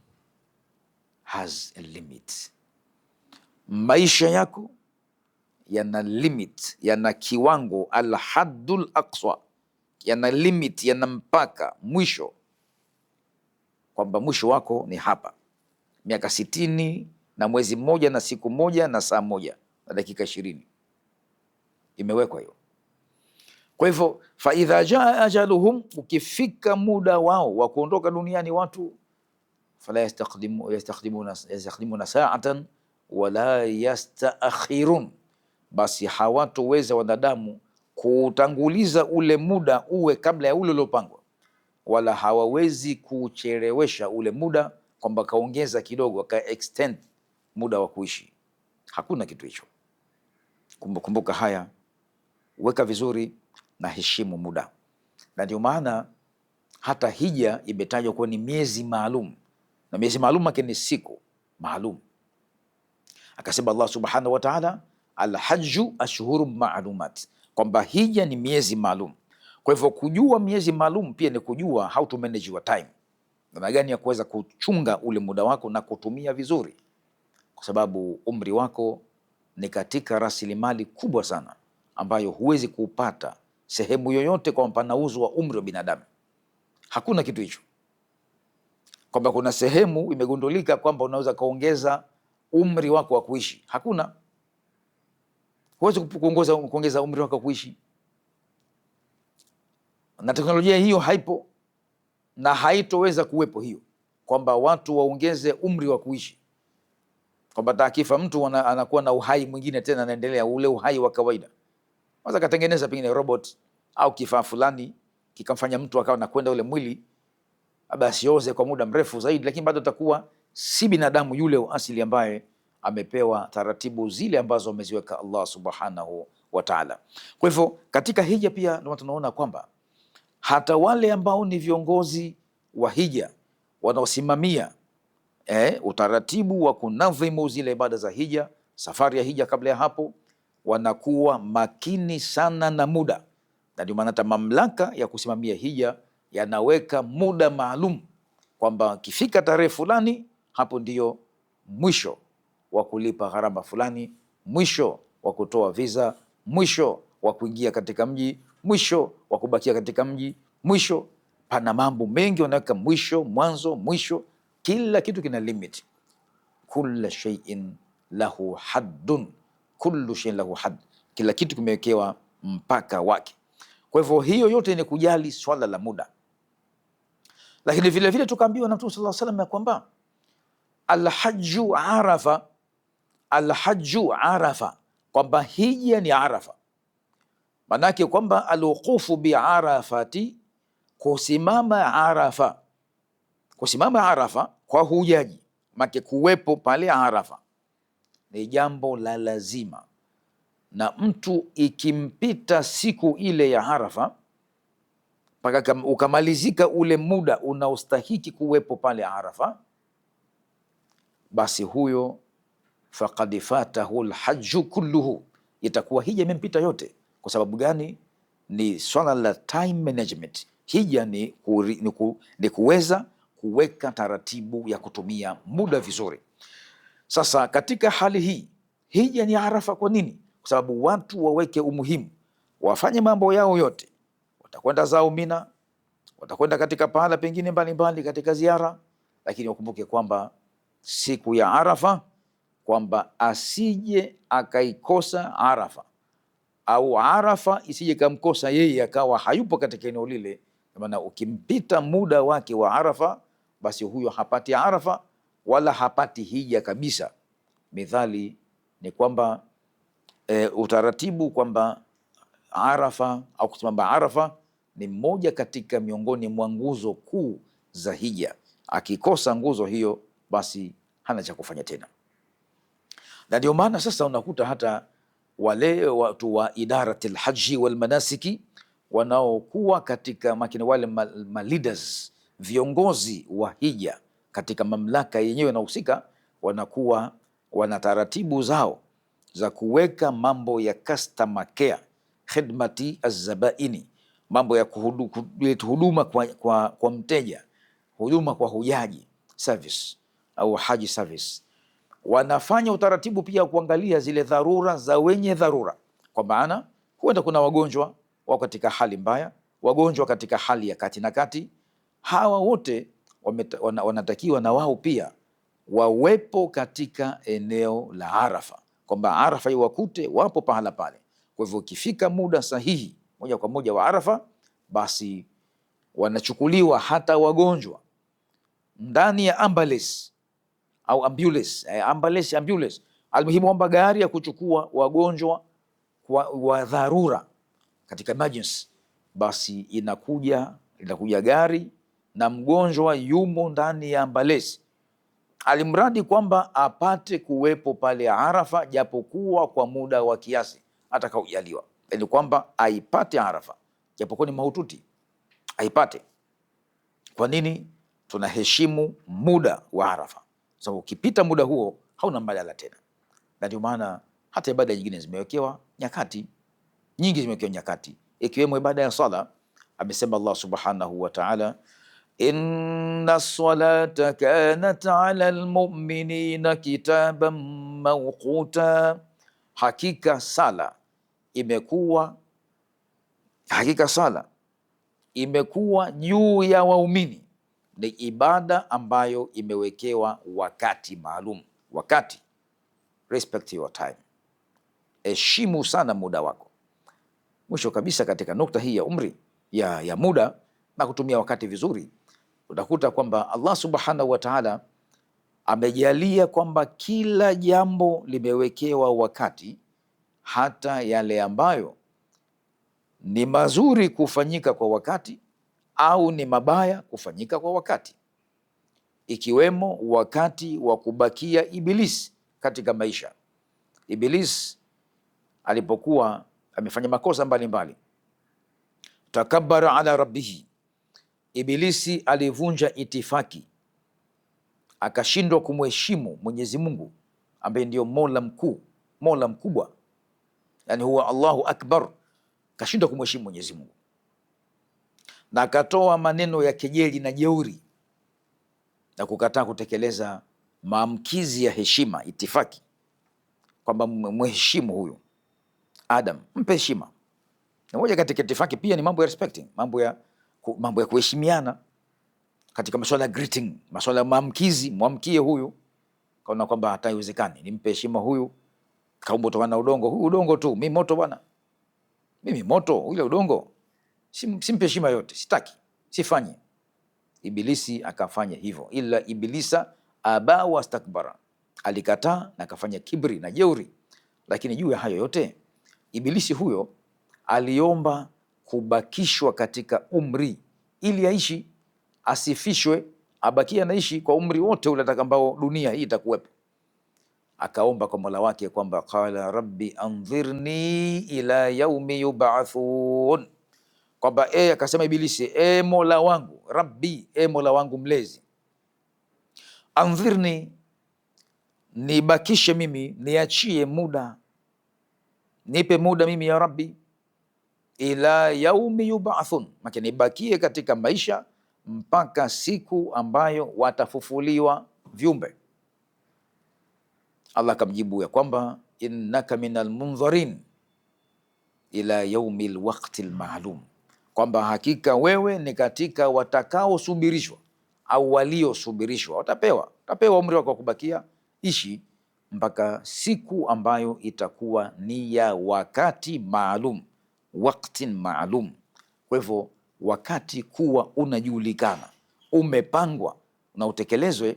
has a limit. Maisha yako yana limit, yana kiwango, alhaddul aqsa, yana limit, yana mpaka mwisho, kwamba mwisho wako ni hapa, miaka 60 na mwezi mmoja na siku moja na saa moja na dakika 20 imewekwa hiyo. Kwa hivyo fa idha jaa ajaluhum, ukifika muda wao wa kuondoka duniani watu, fala yastakdimuna sa'atan wala yastaakhirun, basi hawatoweza wanadamu kuutanguliza ule muda uwe kabla ya ule uliopangwa, wala hawawezi kuchelewesha ule muda kwamba kaongeza kidogo, ka extend muda wa kuishi. Hakuna kitu hicho. Kumbuka haya, weka vizuri na heshimu muda. Na ndio maana hata hija imetajwa kuwa ni miezi maalum, na miezi maalum yake ni siku maalum. Akasema Allah subhanahu wa ta'ala, alhajju ashhuru maalumat, kwamba hija ni miezi maalum. Kwa hivyo kujua miezi maalum pia ni kujua how to manage your time, namna gani ya kuweza kuchunga ule muda wako na kutumia vizuri, kwa sababu umri wako ni katika rasilimali kubwa sana ambayo huwezi kupata sehemu yoyote kwa mpanauzo wa umri wa binadamu. Hakuna kitu hicho kwamba kuna sehemu imegundulika kwamba unaweza kaongeza umri wako wa kuishi. Hakuna, huwezi kuongeza umri wako wa kuishi, na teknolojia hiyo haipo na haitoweza kuwepo hiyo, kwamba watu waongeze umri wa kuishi, kwamba takifa mtu anakuwa na uhai mwingine tena, anaendelea ule uhai wa kawaida. Kwanza katengeneza pengine robot au kifaa fulani kikamfanya mtu akawa nakwenda ule mwili basi oze kwa muda mrefu zaidi, lakini bado atakuwa si binadamu yule asili ambaye amepewa taratibu zile ambazo ameziweka Allah subhanahu wa ta'ala. Kwa hivyo katika hija pia ndio tunaona kwamba hata wale ambao ni viongozi wa hija wanaosimamia utaratibu wa kunadhimu zile ibada za hija, safari ya hija, kabla ya hapo wanakuwa makini sana na muda, na ndio maana hata mamlaka ya kusimamia hija yanaweka muda maalum kwamba kifika tarehe fulani, hapo ndio mwisho wa kulipa gharama fulani, mwisho wa kutoa visa, mwisho wa kuingia katika mji, mwisho wa kubakia katika mji, mwisho. Pana mambo mengi wanaweka mwisho, mwanzo, mwisho. Kila kitu kina limit. Kulla shay'in lahu haddun, kullu shay'in lahu hadd, kila kitu kimewekewa mpaka wake. Kwa hivyo hiyo yote ni kujali swala la muda. Lakini vile vile tukaambiwa na Mtume sallallahu alaihi wasallam ya kwamba alhajju arafa, alhajju arafa, kwamba hija ni Arafa. Manake kwamba alwuqufu bi arafati, kusimama Arafa, kusimama Arafa kwa hujaji, make kuwepo pale Arafa ni jambo la lazima, na mtu ikimpita siku ile ya Arafa mpaka ukamalizika ule muda unaostahiki kuwepo pale Arafa, basi huyo faqad fatahu alhajju kulluhu, itakuwa hija imempita yote. Kwa sababu gani? Ni swala la time management. Hija ni kuweza kuweka taratibu ya kutumia muda vizuri. Sasa katika hali hii hija ni Arafa. Kwa nini? Kwa sababu watu waweke umuhimu, wafanye mambo yao yote, watakwenda zao Mina, watakwenda katika pahala pengine mbalimbali katika ziara, lakini wakumbuke kwamba siku ya Arafa, kwamba asije akaikosa Arafa au Arafa isije kamkosa yeye akawa hayupo katika eneo lile. Maana ukimpita muda wake wa Arafa, basi huyo hapati Arafa wala hapati hija kabisa. Mithali ni kwamba utaratibu kwamba Arafa au kusimama Arafa ni mmoja katika miongoni mwa nguzo kuu za hija. Akikosa nguzo hiyo, basi hana cha kufanya tena. Na ndio maana sasa unakuta hata wale watu wa idaratil haji wal manasiki wanaokuwa katika makina, wale leaders, viongozi wa hija katika mamlaka yenyewe inahusika, wanakuwa wana taratibu zao za kuweka mambo ya customer care, khidmati azabaini, mambo ya huduma kwa mteja, huduma kwa hujaji, service au haji service. Wanafanya utaratibu pia kuangalia zile dharura za wenye dharura, kwa maana huenda kuna wagonjwa wako katika hali mbaya, wagonjwa katika hali ya kati na kati. Hawa wote wanatakiwa na wao pia wawepo katika eneo la Arafa, kwamba Arafa iwakute wapo pahala pale. Kwa hivyo ukifika muda sahihi moja kwa moja wa Arafa, basi wanachukuliwa hata wagonjwa ndani ya ambulance au ambulance. Almuhimu kwamba gari ya kuchukua wagonjwa wa dharura katika emergency, basi inakuja gari na mgonjwa yumo ndani ya ambulance, alimradi kwamba apate kuwepo pale Arafa, japokuwa kwa muda wa kiasi atakaojaliwa, yani kwamba aipate Arafa japokuwa ni mahututi, aipate. Kwa nini? Tunaheshimu muda wa Arafa, sababu ukipita muda huo hauna mbadala tena, na ndio maana hata ibada nyingine zimewekewa nyakati, nyingi zimewekewa nyakati, ikiwemo ibada ya sala. Amesema Allah subhanahu wa ta'ala, inna salata kanat ala almu'minina kitaban mawquta, hakika sala imekuwa juu ya waumini, ni ibada ambayo imewekewa wakati maalum. Wakati, respect your time, heshimu sana muda wako. Mwisho kabisa, katika nukta hii ya umri ya muda na kutumia wakati vizuri, utakuta kwamba Allah subhanahu wa ta'ala amejalia kwamba kila jambo limewekewa wakati, hata yale ambayo ni mazuri kufanyika kwa wakati au ni mabaya kufanyika kwa wakati, ikiwemo wakati wa kubakia Iblis katika maisha. Iblis alipokuwa amefanya makosa mbalimbali, takabbara ala rabbihi, Ibilisi alivunja itifaki, akashindwa kumheshimu Mwenyezi Mungu ambaye ndio Mola mkuu, Mola mkubwa, yani huwa Allahu akbar. Kashindwa kumheshimu Mwenyezi Mungu na akatoa maneno ya kejeli na jeuri na kukataa kutekeleza maamkizi ya heshima, itifaki kwamba mheshimu huyu Adam, mpe heshima. Na moja katika itifaki pia ni mambo ya respecting, mambo ya kuheshimiana katika masuala ya greeting, masuala ya maamkizi. Mwamkie huyu, kaona kwamba hataiwezekani, nimpe heshima huyu, kaumba kutokana na udongo. Huyu udongo tu, mimi moto bwana, mimi moto, ule udongo simpe heshima yote, sitaki, sifanye. Ibilisi akafanya hivyo, ila ibilisa aba wastakbara, alikataa na akafanya kibri na jeuri. Lakini juu ya hayo yote, Ibilisi huyo aliomba kubakishwa katika umri ili aishi, asifishwe, abakie anaishi kwa umri wote ule ambao dunia hii itakuwepo. Akaomba kwa Mola wake kwamba qala rabbi andhirni ila yaumi yub'athun, kwamba akasema Ibilisi, Mola wangu, rabbi, Mola wangu mlezi, andhirni, nibakishe mimi, niachie muda, nipe muda mimi ya rabbi, ila yaumi yub'athun, maka nibakie katika maisha mpaka siku ambayo watafufuliwa viumbe. Allah akamjibu ya kwamba innaka minal mundharin ila yaumi lwakti lmaalum, kwamba hakika wewe ni katika watakaosubirishwa au waliosubirishwa, utapewa umri wako wa kubakia, ishi mpaka siku ambayo itakuwa ni ya wakati maalum, waktin maalum. Kwa hivyo wakati kuwa unajulikana, umepangwa na utekelezwe,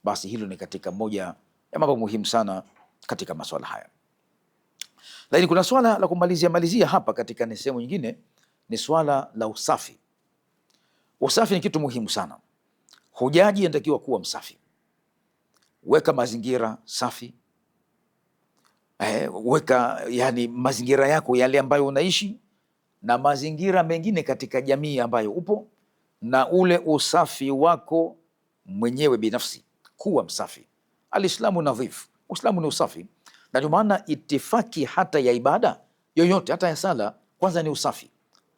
basi hilo ni katika moja ya mambo muhimu sana katika masuala haya. Lakini kuna swala la kumalizia hapa katika sehemu nyingine, ni swala la usafi. Usafi ni kitu muhimu sana. Hujaji anatakiwa kuwa msafi. Weka mazingira safi, weka yani mazingira yako yale ambayo unaishi na mazingira mengine katika jamii ambayo upo, na ule usafi wako mwenyewe binafsi, kuwa msafi. Alislamu nadhif, Uislamu ni usafi, na ndio maana itifaki hata ya ibada yoyote, hata ya sala, kwanza ni usafi.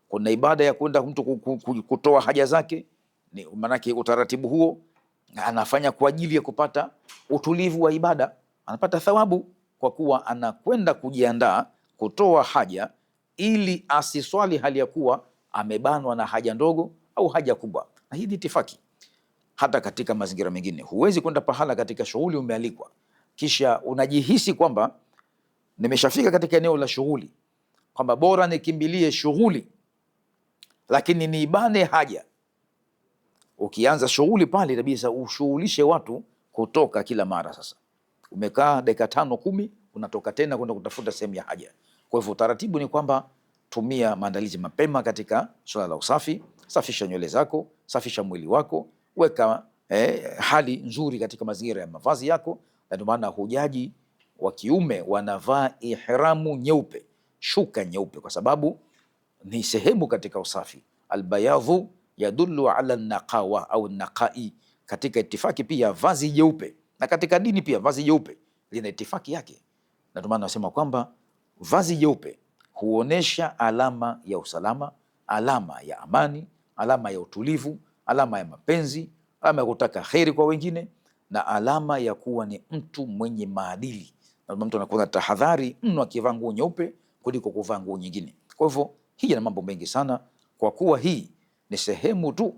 Kuna ibada ya kwenda mtu kutoa haja zake, ni maanake utaratibu huo anafanya kwa ajili ya kupata utulivu wa ibada, anapata thawabu kwa kuwa anakwenda kujiandaa kutoa haja, ili asiswali hali ya kuwa amebanwa na haja ndogo au haja kubwa. Na hii ni itifaki. Hata katika mazingira mengine, huwezi kwenda pahala katika shughuli umealikwa, kisha unajihisi kwamba nimeshafika katika eneo la shughuli, kwamba bora nikimbilie shughuli lakini niibane haja. Ukianza shughuli pale kabisa ushughulishe watu kutoka kila mara. Sasa umekaa dakika 5 10, unatoka tena kwenda kutafuta sehemu ya haja. Kwa hivyo taratibu ni kwamba tumia maandalizi mapema katika swala la usafi. Safisha nywele zako, safisha mwili wako, weka hali nzuri katika mazingira ya mavazi yako, na ndio maana hujaji wa kiume wanavaa ihramu nyeupe, shuka nyeupe, kwa sababu ni sehemu katika usafi. Albayadhu yadullu ala naqawa au naqai. Katika itifaki pia vazi jeupe, na katika dini pia vazi jeupe lina itifaki yake, na ndio maana nasema kwamba vazi jeupe huonesha alama ya usalama, alama ya amani, alama ya utulivu, alama ya mapenzi, alama ya kutaka kheri kwa wengine, na alama ya kuwa ni mtu mwenye maadili. Na mtu anakuwa tahadhari mno akivaa nguo nyeupe kuliko kuvaa nguo nyingine. Kwa hivyo hii ina mambo mengi sana, kwa kuwa hii ni sehemu tu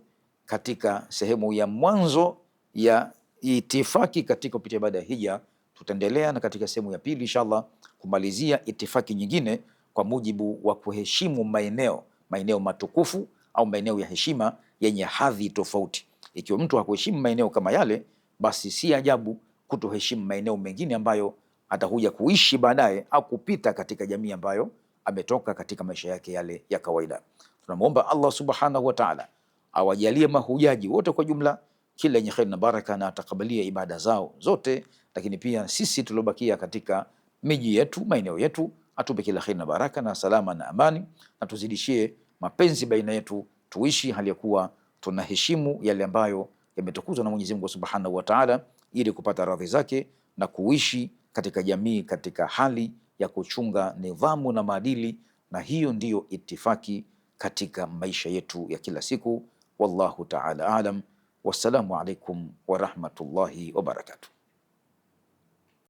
katika sehemu ya mwanzo ya itifaki katika kupitia ibada ya hija. Tutaendelea na katika sehemu ya pili inshallah kumalizia itifaki nyingine kwa mujibu wa kuheshimu maeneo matukufu au maeneo ya heshima yenye hadhi tofauti. Ikiwa mtu hakuheshimu maeneo kama yale, basi si ajabu kutoheshimu maeneo mengine ambayo atakuja kuishi baadaye au kupita katika jamii ambayo ametoka katika maisha yake yale ya kawaida. Tunamwomba Allah subhanahu wa ta'ala awajalie mahujaji wote kwa jumla kila yenye kheri na baraka, na atakabalia ibada zao zote, lakini pia sisi tuliobakia katika miji yetu, maeneo yetu, atupe kila kheri na baraka na salama na amani, na tuzidishie mapenzi baina yetu, tuishi hali ya kuwa tunaheshimu yale ambayo yametukuzwa na Mwenyezi Mungu Subhanahu wa Ta'ala, ili kupata radhi zake na kuishi katika jamii katika hali ya kuchunga nidhamu na maadili, na hiyo ndiyo itifaki katika maisha yetu ya kila siku. Wallahu ta'ala alam. Wassalamu alaikum wa rahmatullahi wa barakatuh.